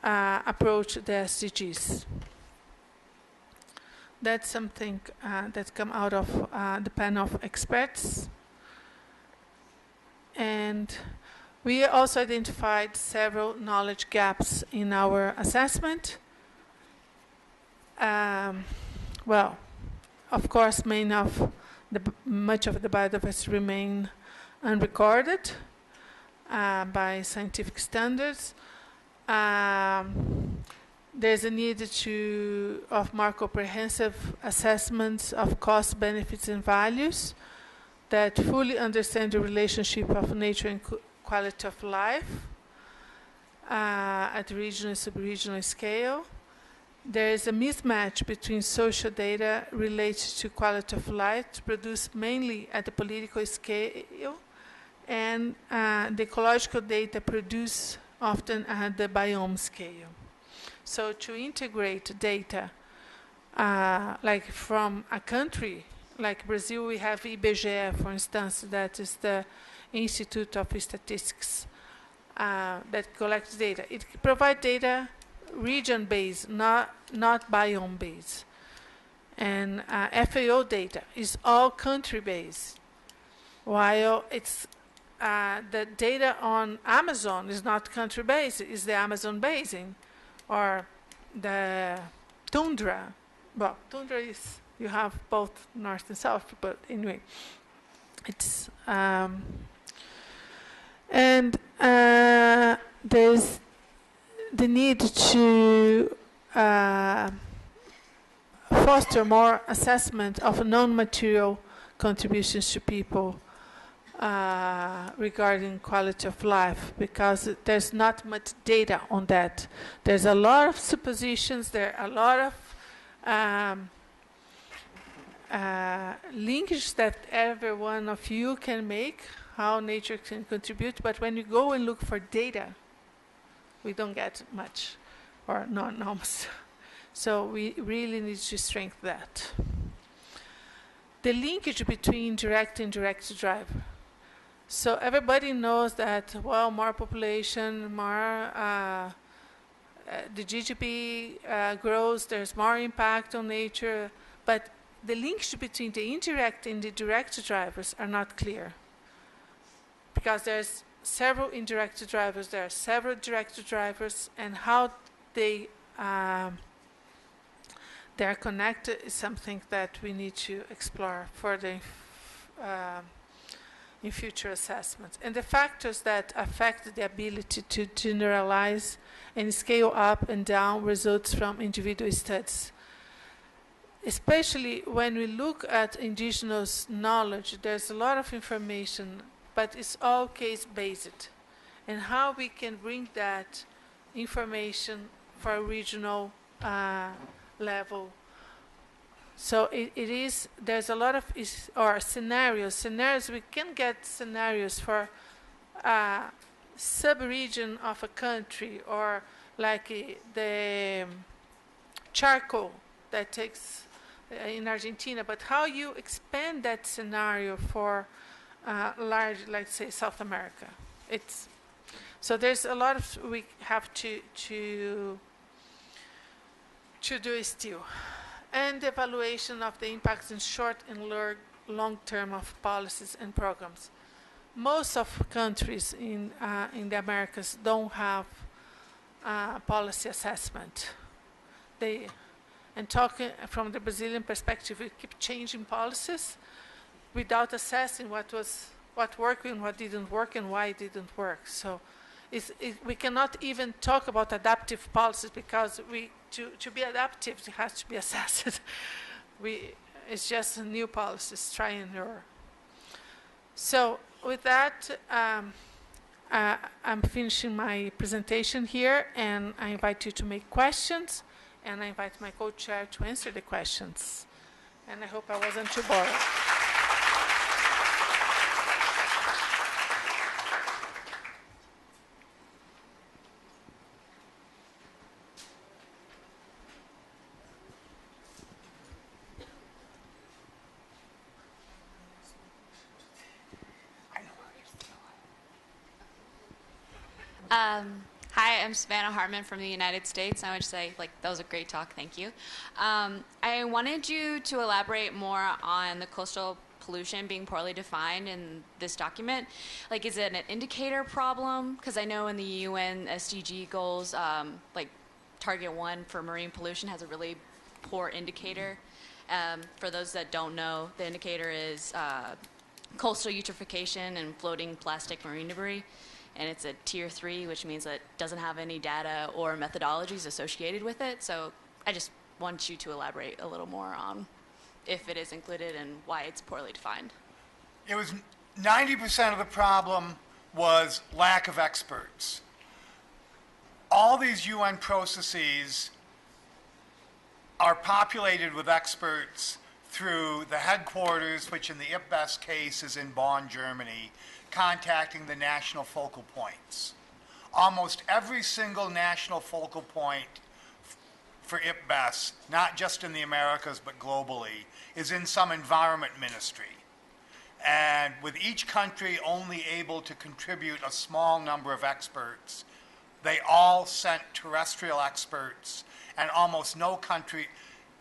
approach the SDGs. That's something that come out of the panel of experts. And we also identified several knowledge gaps in our assessment. Well, of course, much of the biodiversity remain unrecorded by scientific standards. There's a need of more comprehensive assessments of costs, benefits, and values that fully understand the relationship of nature and quality of life at regional and sub-regional scale. There is a mismatch between social data related to quality of life produced mainly at the political scale and the ecological data produced often at the biome scale. So to integrate data like from a country, like Brazil, we have IPBES, for instance, that is the Institute of Statistics that collects data. It provides data region-based, not biome-based. And FAO data is all country-based, while it's the data on Amazon is not country-based, it's the Amazon basin or the tundra. Well, tundra is, you have both north and south, but anyway, it's and there's the need to foster more assessment of non-material contributions to people regarding quality of life, because there's not much data on that. There's a lot of suppositions, there are a lot of linkage that every one of you can make, how nature can contribute, but when you go and look for data, we don't get much, or not almost. So we really need to strengthen that. The linkage between direct and indirect driver. So everybody knows that, well, more population, more the GDP grows, there's more impact on nature, but the linkage between the indirect and the direct drivers are not clear. Because there's several indirect drivers, there are several direct drivers, and how they're connected is something that we need to explore further in future assessments. And the factors that affect the ability to generalize and scale up and down results from individual studies. Especially when we look at indigenous knowledge, there's a lot of information, but it's all case-based. And how we can bring that information for a regional level. So there's a lot of scenarios. We can get scenarios for a sub-region of a country, or like the charcoal that takes in Argentina, but how you expand that scenario for large, let's say, South America. So there's a lot of we have to do still. And evaluation of the impacts in short and long term of policies and programs. Most of countries in the Americas don't have policy assessment. And talking from the Brazilian perspective, we keep changing policies without assessing what worked and what didn't work and why it didn't work. So we cannot even talk about adaptive policies, because to be adaptive, it has to be assessed. It's just new policies, try and error. So with that, I'm finishing my presentation here, and I invite you to make questions, and I invite my co-chair to answer the questions. And I hope I wasn't too boring. Hi, I'm Savannah Hartman from the United States. I would say, that was a great talk. Thank you. I wanted you to elaborate more on the coastal pollution being poorly defined in this document. Is it an indicator problem? Because I know in the UN SDG goals, Target 1 for marine pollution has a really poor indicator. For those that don't know, the indicator is coastal eutrophication and floating plastic marine debris. And it's a tier 3, which means that it doesn't have any data or methodologies associated with it. So I just want you to elaborate a little more on if it is included and why it's poorly defined. It was 90% of the problem was lack of experts. All these UN processes are populated with experts through the headquarters, which in the IPBES case is in Bonn, Germany, contacting the national focal points. Almost every single national focal point for IPBES, not just in the Americas but globally, is in some environment ministry. And with each country only able to contribute a small number of experts, they all sent terrestrial experts, and almost no country,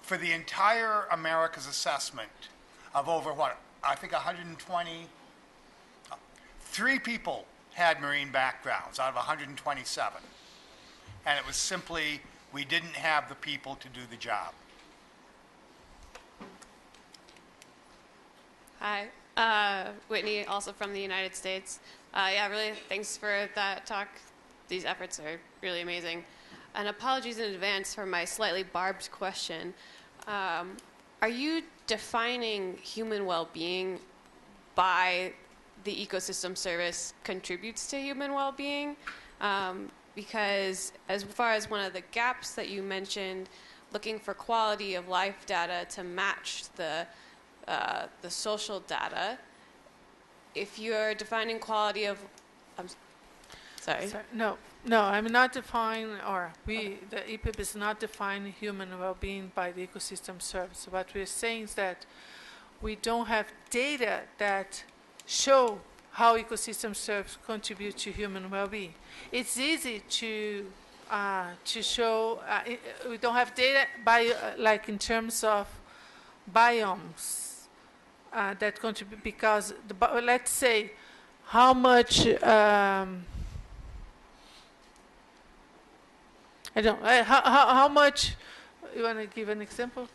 for the entire Americas assessment of over I think 120, 3 people had marine backgrounds out of 127. And it was simply, we didn't have the people to do the job. Hi, Whitney, also from the United States. Yeah, really, thanks for that talk. These efforts are really amazing. And apologies in advance for my slightly barbed question. Are you defining human well-being by the ecosystem service contributes to human well-being? Because as far as one of the gaps that you mentioned, looking for quality of life data to match the social data, if you're defining quality of, sorry. No, I'm not defining, the IPBES is not defining human well-being by the ecosystem service. What we're saying is that we don't have data that show how ecosystem services contribute to human well-being. It's easy to show. We don't have data by in terms of biomes that contribute, because let's say how much. I don't. How much? You want to give an example?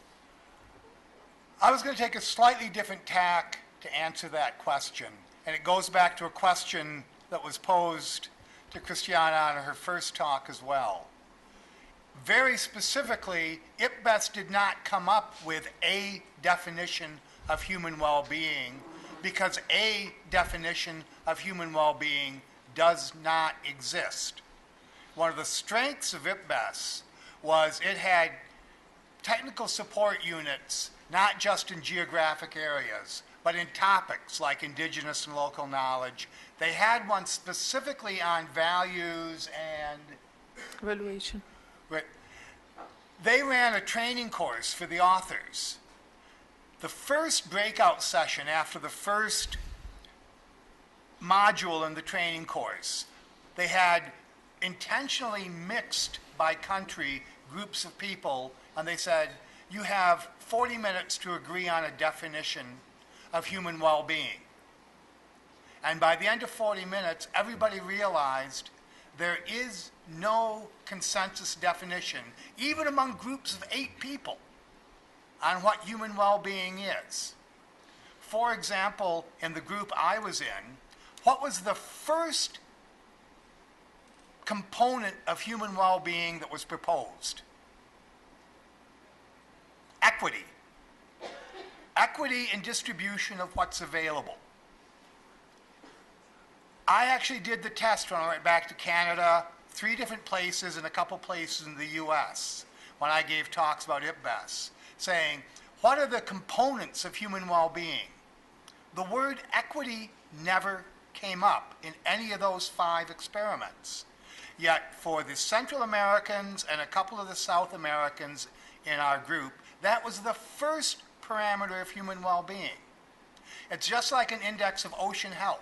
I was going to take a slightly different tack to answer that question. and it goes back to a question that was posed to Cristiana in her first talk as well. Very specifically, IPBES did not come up with a definition of human well-being because a definition of human well-being does not exist. One of the strengths of IPBES was it had technical support units, not just in geographic areas, but in topics like indigenous and local knowledge. They had one specifically on values and Evaluation. Right. They ran a training course for the authors. The first breakout session after the first module in the training course, they had intentionally mixed by country groups of people, and they said, you have 40 minutes to agree on a definition of human well-being. And by the end of 40 minutes, everybody realized there is no consensus definition, even among groups of 8 people, on what human well-being is. For example, in the group I was in, what was the first component of human well-being that was proposed? Equity. Equity in distribution of what's available. I actually did the test when I went back to Canada, 3 different places and a couple places in the US when I gave talks about IPBES, saying, what are the components of human well-being? The word equity never came up in any of those 5 experiments. Yet for the Central Americans and a couple of the South Americans in our group, that was the first parameter of human well-being. It's just like an index of ocean health.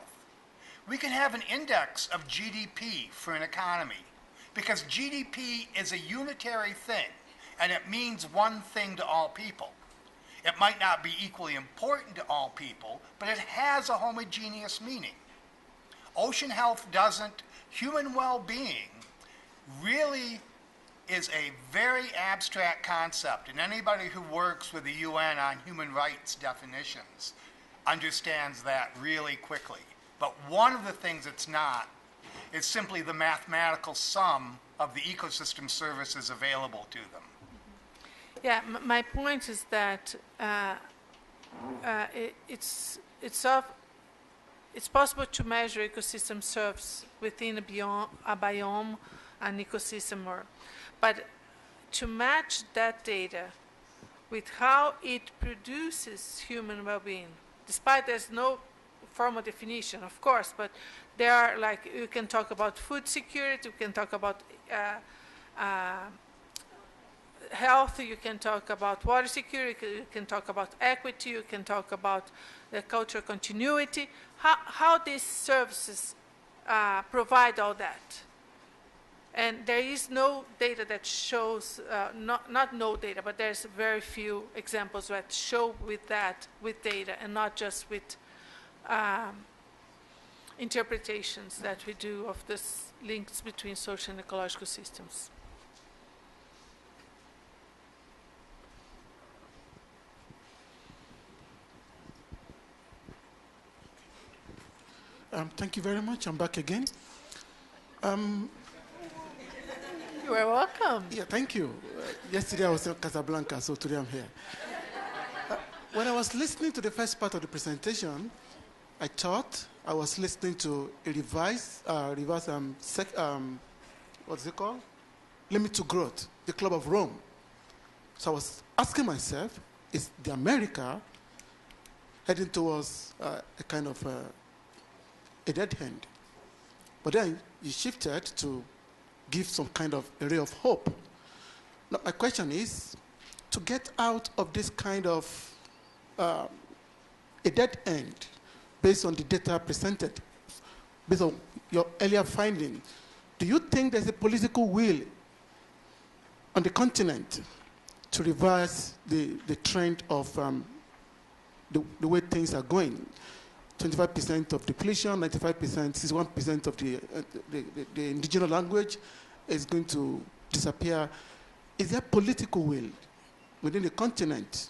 We can have an index of GDP for an economy because GDP is a unitary thing and it means one thing to all people. It might not be equally important to all people, but it has a homogeneous meaning. Ocean health doesn't. Human well-being really is a very abstract concept, and anybody who works with the UN on human rights definitions understands that really quickly. But one of the things it's not is simply the mathematical sum of the ecosystem services available to them. Yeah, my point is that it's possible to measure ecosystem service within a biome, an ecosystem, but to match that data with how it produces human well-being, despite there's no formal definition, of course, but there are, like, you can talk about food security, you can talk about health, you can talk about water security, you can talk about equity, you can talk about the cultural continuity, how these services provide all that. And there is no data that shows, not no data, but there's very few examples that show with data and not just with interpretations that we do of this links between social and ecological systems. Thank you very much. I'm back again. You are welcome. Yeah, thank you. Yesterday I was in Casablanca, so today I'm here. When I was listening to the first part of the presentation, I thought I was listening to a what's it called? Limit to Growth, the Club of Rome. So I was asking myself, is the America heading towards a kind of a dead end? But then you shifted to give some kind of a ray of hope. Now, my question is, to get out of this kind of a dead end, based on the data presented, based on your earlier finding, do you think there's a political will on the continent to reverse the trend of the way things are going? 25% of depletion, 95%, 61% of the indigenous language is going to disappear. Is there political will within the continent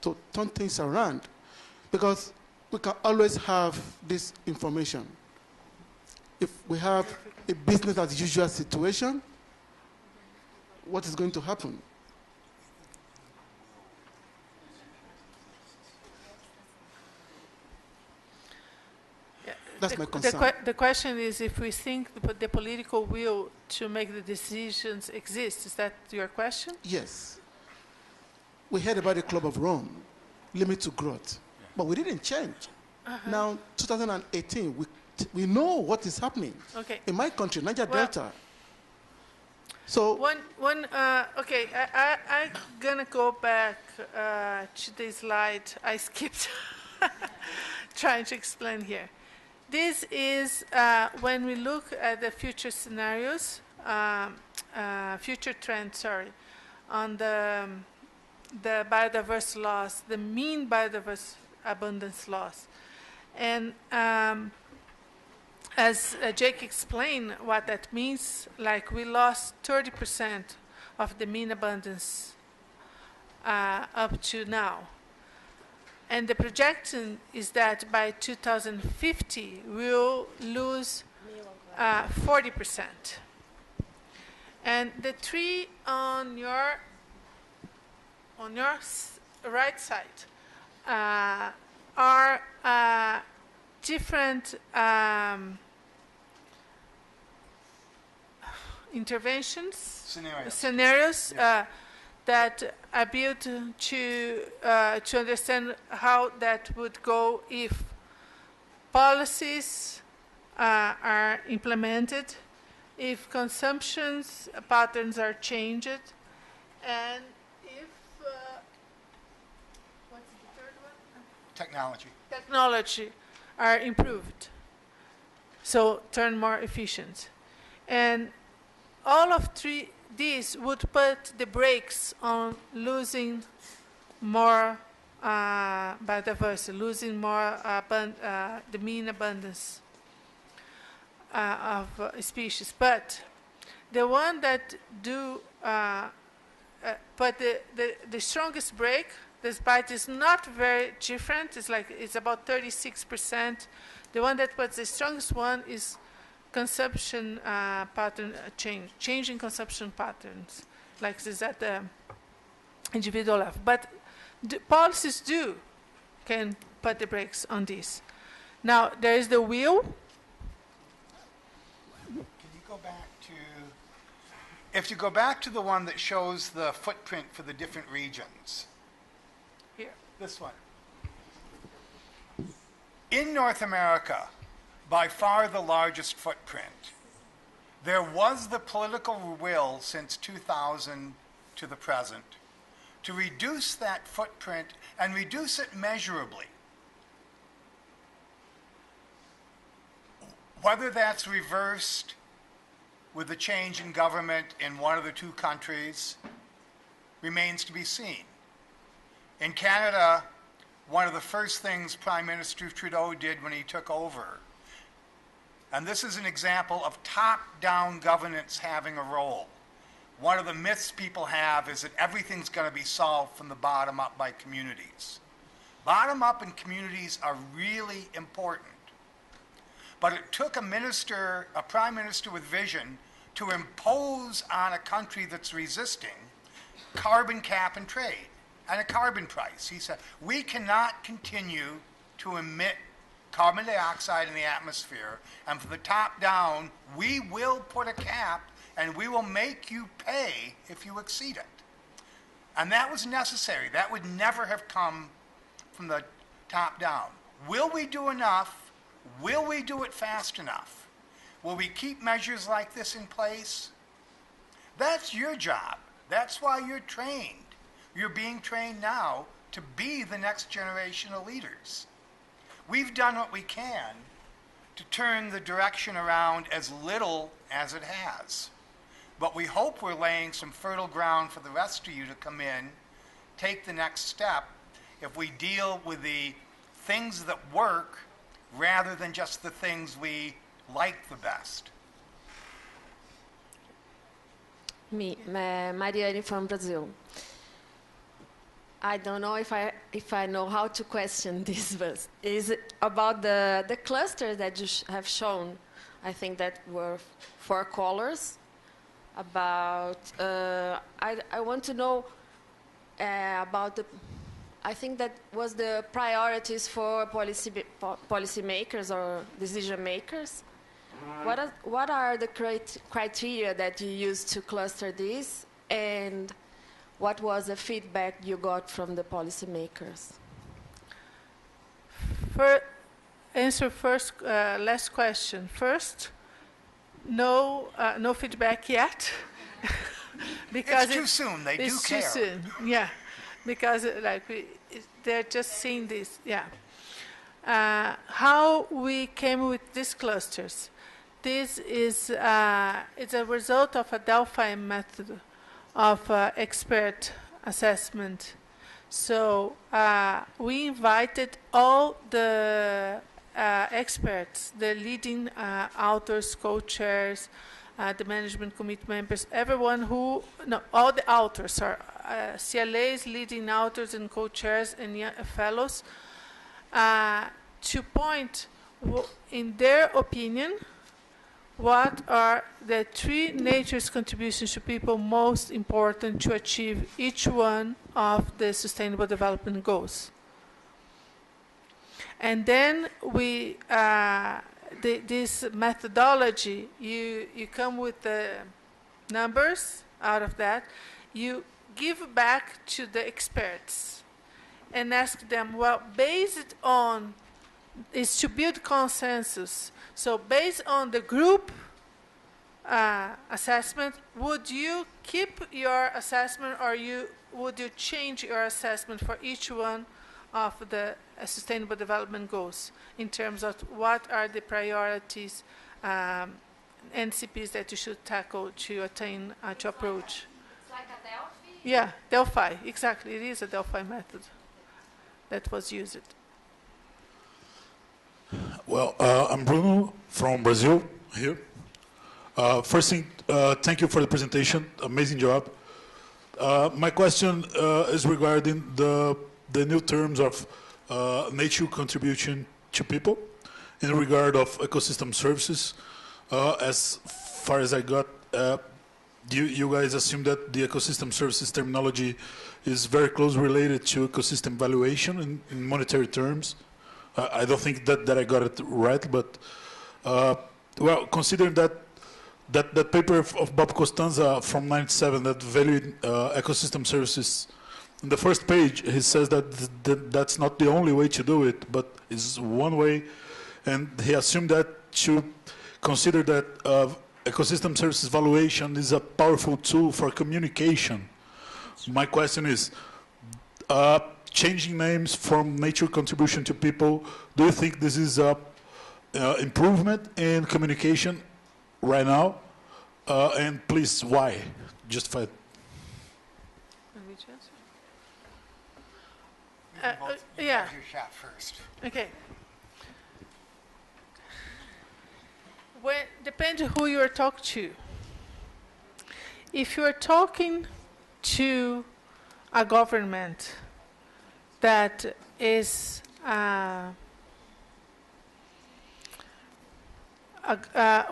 to turn things around? Because we can always have this information. If we have a business as usual situation, what is going to happen? That's my concern. The question is if we think the political will to make the decisions exist. Is that your question? Yes. We heard about the Club of Rome, limit to growth, but we didn't change. Now, 2018, we know what is happening. Okay. In my country, Niger Delta. So okay, I'm gonna go back to the slide I skipped, trying to explain here. This is when we look at the future scenarios, future trends, sorry, on the biodiverse loss, the mean biodiverse abundance loss. And as Jake explained what that means, like we lost 30% of the mean abundance up to now. And the projection is that by 2050, we'll lose 40%. And the tree on your right side are different interventions, scenarios that are built to understand how that would go if policies are implemented, if consumption patterns are changed, and if what's the third one? Technology are improved, so turn more efficient. And all of these would put the brakes on losing more biodiversity, losing more the mean abundance of species. But the one that do, but the strongest brake, despite is not very different, it's about 36%. The one that was the strongest one is consumption pattern changing consumption patterns, like this at the individual level. But the policies can put the brakes on this. Now there is the will. Can you go back to, if you go back to the one that shows the footprint for the different regions? Here. This one. In North America, by far the largest footprint, there was the political will since 2000 to the present to reduce that footprint and reduce it measurably. Whether that's reversed with the change in government in one of the two countries remains to be seen. In Canada, one of the first things Prime Minister Trudeau did when he took over, and this is an example of top-down governance having a role. One of the myths people have is that everything's going to be solved from the bottom up by communities. Bottom up and communities are really important. But it took a prime minister with vision to impose on a country that's resisting carbon cap and trade and a carbon price. He said, we cannot continue to emit carbon dioxide in the atmosphere, and from the top down, we will put a cap and we will make you pay if you exceed it. And that was necessary. That would never have come from the top down. Will we do enough? Will we do it fast enough? Will we keep measures like this in place? That's your job. That's why you're trained. You're being trained now to be the next generation of leaders. We've done what we can to turn the direction around as little as it has. But we hope we're laying some fertile ground for the rest of you to come in, take the next step, if we deal with the things that work rather than just the things we like the best. Me, Mariane from Brazil. I don't know if I know how to question this, but is about the clusters that you have shown. I think that were 4 colors. About I want to know about the. I think that was the priorities for policymakers or decision makers. What are the criteria that you use to cluster this, and what was the feedback you got from the policymakers? Answer first, last question. First, no feedback yet, because it's too soon. They do care. It's too soon. Yeah, because they're just seeing this. Yeah. How we came with these clusters? This is it's a result of a Delphi method of expert assessment. So we invited all the experts, the leading authors, co-chairs, the management committee members, everyone who, no, all the authors are CLAs, leading authors and co-chairs and fellows, to point, in their opinion, what are the 3 nature's contributions to people most important to achieve each one of the Sustainable Development Goals. And then we, this methodology, you come with the numbers out of that, you give back to the experts and ask them, well, based on, is to build consensus. So based on the group assessment, would you keep your assessment, or would you change your assessment for each one of the Sustainable Development Goals in terms of what are the priorities, NCPs that you should tackle to attain, to approach? It's like a Delphi? Yeah, Delphi, exactly. It is a Delphi method that was used. Well, I'm Bruno from Brazil here. First thing, thank you for the presentation. Amazing job. My question is regarding the new terms of nature contribution to people in regard of ecosystem services. As far as I got, you guys assume that the ecosystem services terminology is very closely related to ecosystem valuation in monetary terms. I don't think that I got it right, but well, considering that paper of Bob Costanza from '97 that valued ecosystem services, in the first page he says that that's not the only way to do it, but is one way, and he assumed that to consider that ecosystem services valuation is a powerful tool for communication. My question is, changing names from nature contribution to people, do you think this is a improvement in communication right now? And please, why? Justify it. Yeah. Your shot first. Okay. Well, depends who you are talking to. If you are talking to a government that is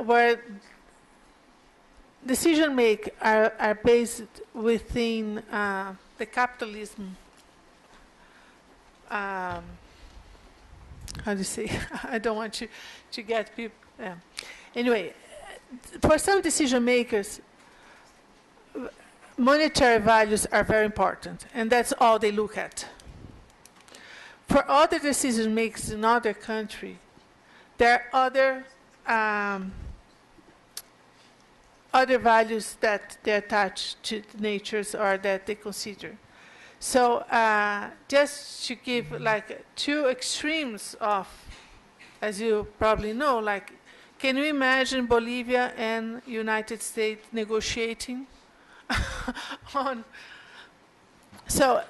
where decision makers are based within the capitalism, how do you say? I don't want to get people. Anyway, for some decision makers, monetary values are very important, and that's all they look at. For other decision makers in other countries, there are other values that they attach to natures or that they consider. So just to give like 2 extremes of, as you probably know, like, can you imagine Bolivia and United States negotiating on? So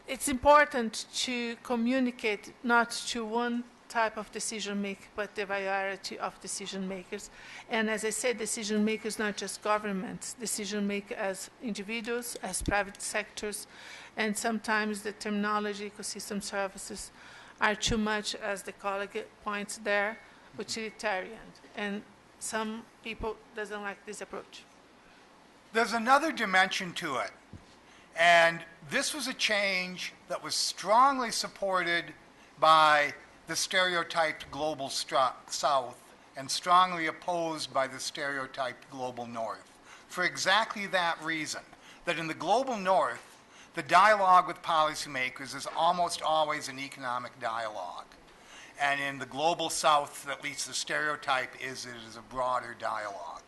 it's important to communicate not to one type of decision maker, but the variety of decision makers. And as I said, decision makers, not just governments, decision makers as individuals, as private sectors, and sometimes the terminology ecosystem services are too much, as the colleague points there, utilitarian. And some people doesn't like this approach. There's another dimension to it. And this was a change that was strongly supported by the stereotyped global south and strongly opposed by the stereotyped global north. For exactly that reason, that in the global north, the dialogue with policymakers is almost always an economic dialogue. And in the global south, at least the stereotype is it is a broader dialogue.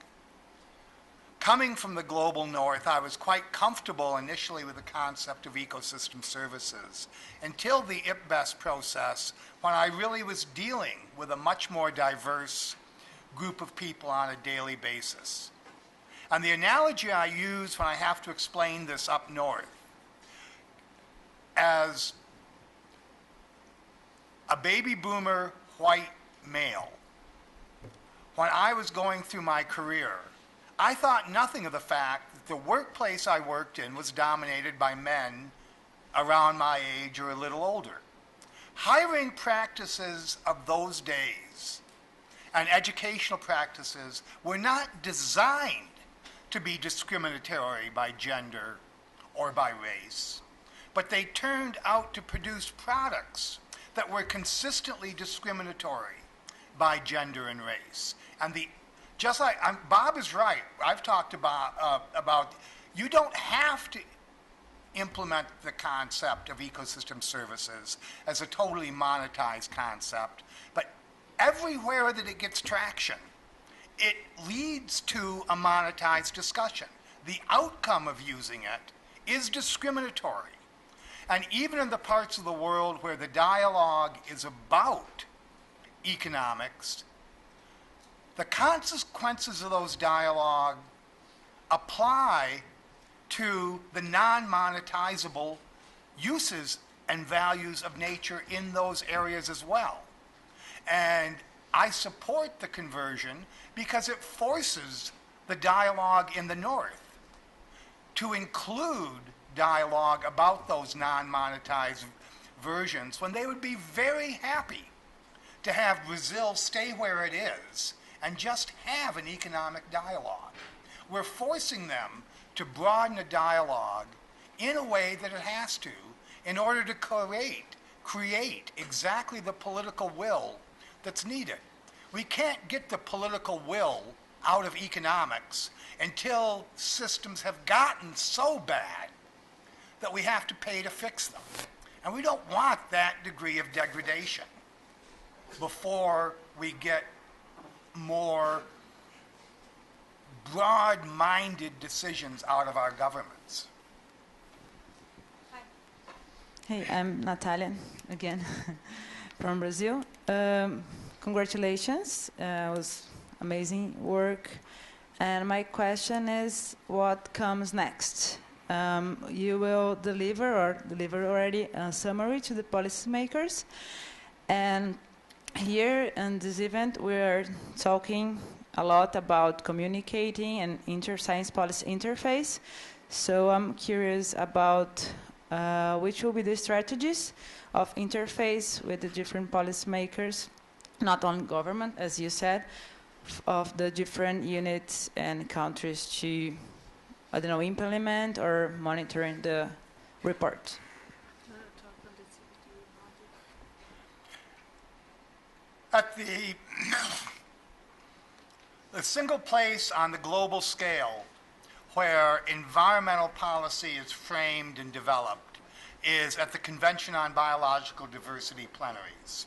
Coming from the global north, I was quite comfortable initially with the concept of ecosystem services until the IPBES process, when I really was dealing with a much more diverse group of people on a daily basis. And the analogy I use when I have to explain this up north, as a baby boomer white male, when I was going through my career, I thought nothing of the fact that the workplace I worked in was dominated by men around my age or a little older. Hiring practices of those days and educational practices were not designed to be discriminatory by gender or by race, but they turned out to produce products that were consistently discriminatory by gender and race. And just like Bob is right, I've talked about you don't have to implement the concept of ecosystem services as a totally monetized concept, but everywhere that it gets traction, it leads to a monetized discussion. The outcome of using it is discriminatory. And even in the parts of the world where the dialogue is about economics, the consequences of those dialogue apply to the non-monetizable uses and values of nature in those areas as well. And I support the conversion because it forces the dialogue in the North to include dialogue about those non-monetized versions when they would be very happy to have Brazil stay where it is and just have an economic dialogue. We're forcing them to broaden a dialogue in a way that it has to in order to create exactly the political will that's needed. We can't get the political will out of economics until systems have gotten so bad that we have to pay to fix them. And we don't want that degree of degradation before we get more broad-minded decisions out of our governments. Hey, I'm Natalia again from Brazil. Congratulations, it was amazing work. And my question is, what comes next? You will deliver or deliver already a summary to the policymakers. And here in this event, we are talking a lot about communicating and inter-science policy interface. So I'm curious about which will be the strategies of interface with the different policymakers, not only government, as you said, of the different units and countries to, I don't know, implement or monitoring the report. At the single place on the global scale where environmental policy is framed and developed is at the Convention on Biological Diversity plenaries.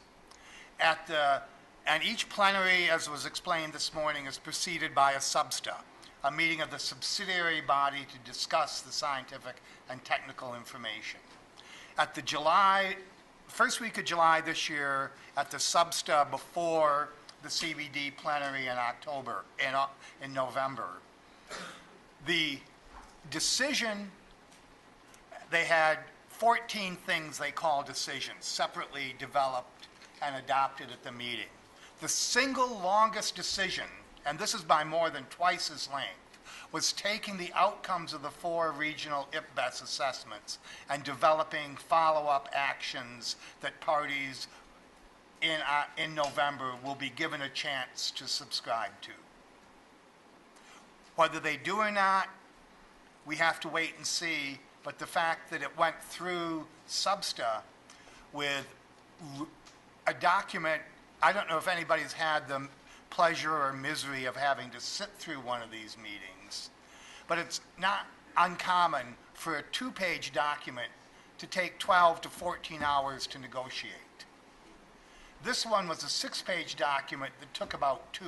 And each plenary, as was explained this morning, is preceded by a substa, a meeting of the subsidiary body to discuss the scientific and technical information. At the first week of July this year, at the substa before the CBD plenary in November, the decision, they had 14 things they call decisions, separately developed and adopted at the meeting. The single longest decision, and this is by more than twice its length, was taking the outcomes of the 4 regional IPBES assessments and developing follow-up actions that parties in November will be given a chance to subscribe to. Whether they do or not, we have to wait and see, but the fact that it went through SBSTA with a document, I don't know if anybody's had the pleasure or misery of having to sit through one of these meetings, but it's not uncommon for a 2-page document to take 12 to 14 hours to negotiate. This one was a 6-page document that took about 2.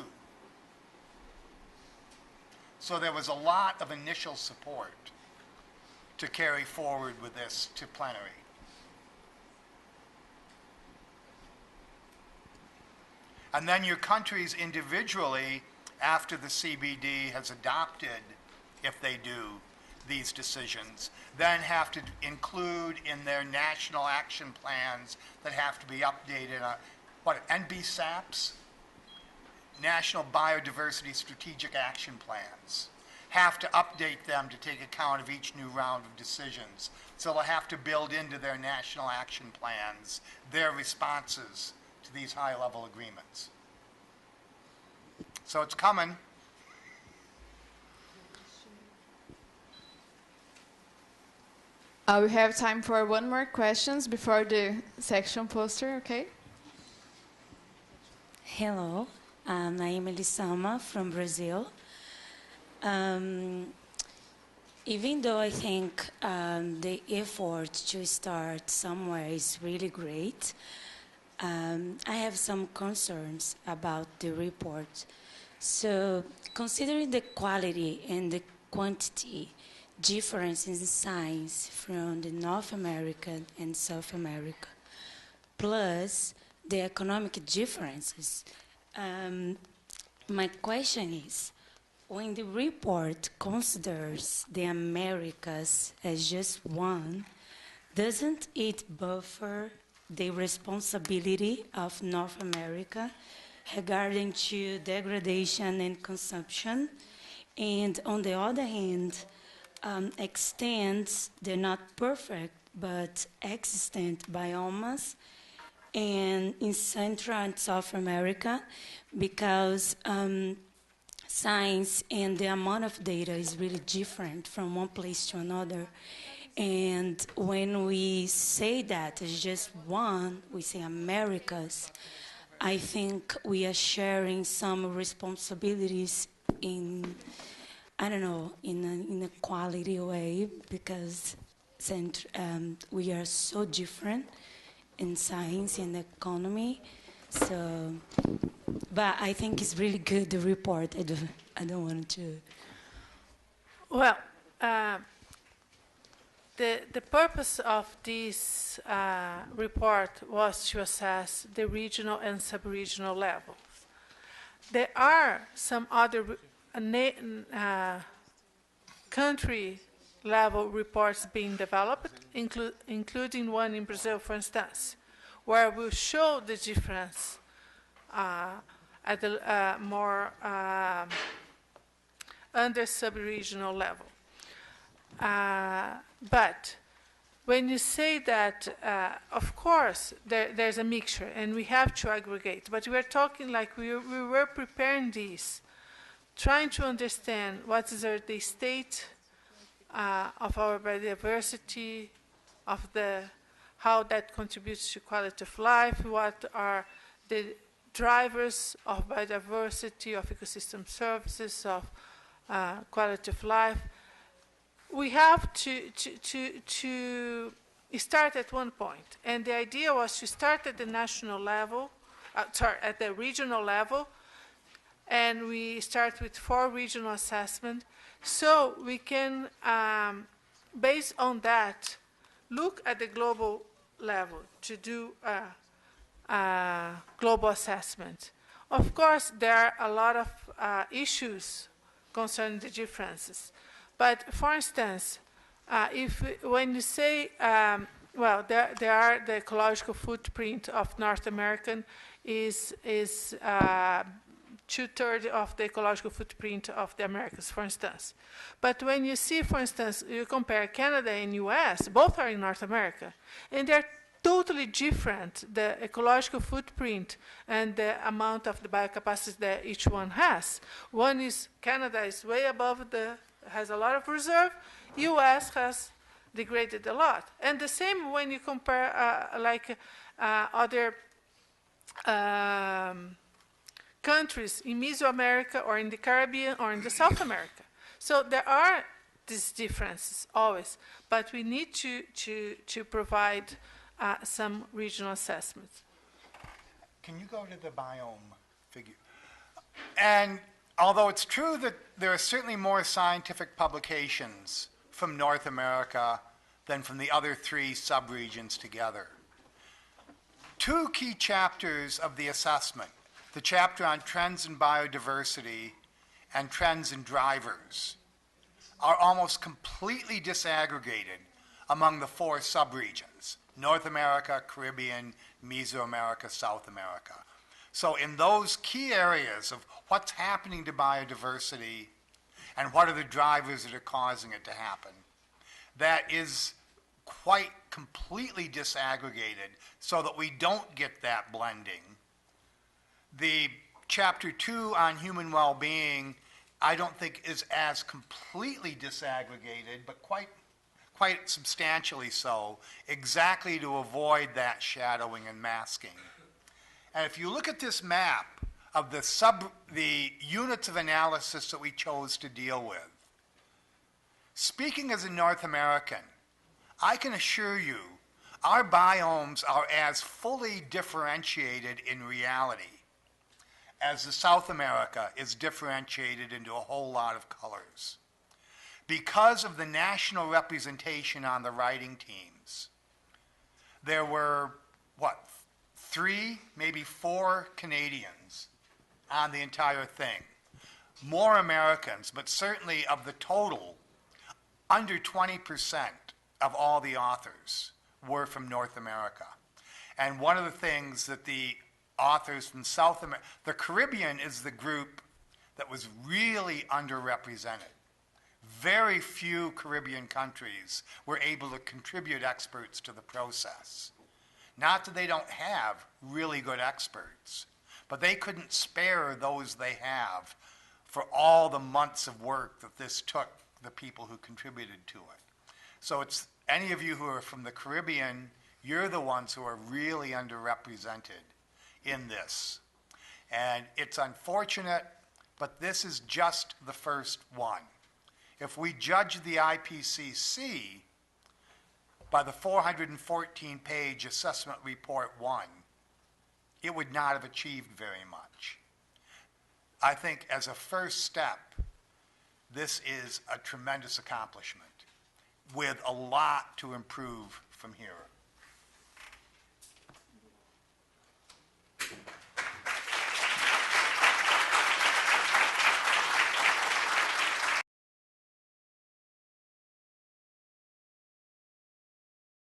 So there was a lot of initial support to carry forward with this to plenary. And then your countries individually, after the CBD has adopted, if they do, these decisions, then have to include in their national action plans that have to be updated, NBSAPs? National Biodiversity Strategic Action Plans. Have to update them to take account of each new round of decisions. So they'll have to build into their national action plans their responses to these high-level agreements. So it's coming. We have time for one more questions before the section poster, okay? Hello, I'm Elisama from Brazil. Even though I think the effort to start somewhere is really great, I have some concerns about the report. So, considering the quality and the quantity differences in science from the North America and South America, plus the economic differences, my question is, when the report considers the Americas as just one, doesn't it buffer the responsibility of North America regarding to degradation and consumption, and on the other hand, extends the not perfect but existent biomas and in Central and South America, because science and the amount of data is really different from one place to another. And when we say that it's just one, we say Americas, I think we are sharing some responsibilities in, I don't know, in a quality way, because we are so different in science and economy. So, but I think it's really good, the report. I don't want to. Well, the purpose of this report was to assess the regional and sub-regional levels. There are some other country-level reports being developed, including one in Brazil, for instance, where we'll show the difference at the more under sub-regional level. But when you say that, of course, there's a mixture, and we have to aggregate. But we're talking like we were preparing this, trying to understand what is the state of our biodiversity, of how that contributes to quality of life, what are the drivers of biodiversity, of ecosystem services, of quality of life. We have to start at one point, and the idea was to start at the national level, at the regional level, and we start with 4 regional assessments, so we can, based on that, look at the global level to do a global assessment. Of course, there are a lot of issues concerning the differences. But for instance, when you say Well, there are the ecological footprint of North American is two-thirds of the ecological footprint of the Americas, for instance. But when you see, for instance, you compare Canada and US, both are in North America, and they're totally different, the ecological footprint and the amount of the biocapacity that each one has. One is, Canada is way above has a lot of reserve, US has degraded a lot. And the same when you compare other countries in Mesoamerica or in the Caribbean or in the South America. So there are these differences always, but we need to provide some regional assessments. Can you go to the biome figure? And although it's true that there are certainly more scientific publications from North America than from the other three subregions together, two key chapters of the assessment, the chapter on trends in biodiversity and trends in drivers, are almost completely disaggregated among the four subregions: North America, Caribbean, Mesoamerica, South America. So in those key areas of what's happening to biodiversity and what are the drivers that are causing it to happen, that is quite completely disaggregated so that we don't get that blending. The chapter 2 on human well-being, I don't think is as completely disaggregated, but quite substantially so, exactly to avoid that shadowing and masking. And if you look at this map of the units of analysis that we chose to deal with, speaking as a North American, I can assure you our biomes are as fully differentiated in reality as the South America is differentiated into a whole lot of colors. Because of the national representation on the writing teams, there were, 3, maybe 4 Canadians on the entire thing. More Americans, but certainly of the total, under 20% of all the authors were from North America. And one of the things that the authors from South America, the Caribbean is the group that was really underrepresented. Very few Caribbean countries were able to contribute experts to the process. Not that they don't have really good experts, but they couldn't spare those they have for all the months of work that this took the people who contributed to it. So it's any of you who are from the Caribbean, you're the ones who are really underrepresented in this. And it's unfortunate, but this is just the first one. If we judge the IPCC by the 414-page assessment report 1, it would not have achieved very much. I think as a first step, this is a tremendous accomplishment with a lot to improve from here.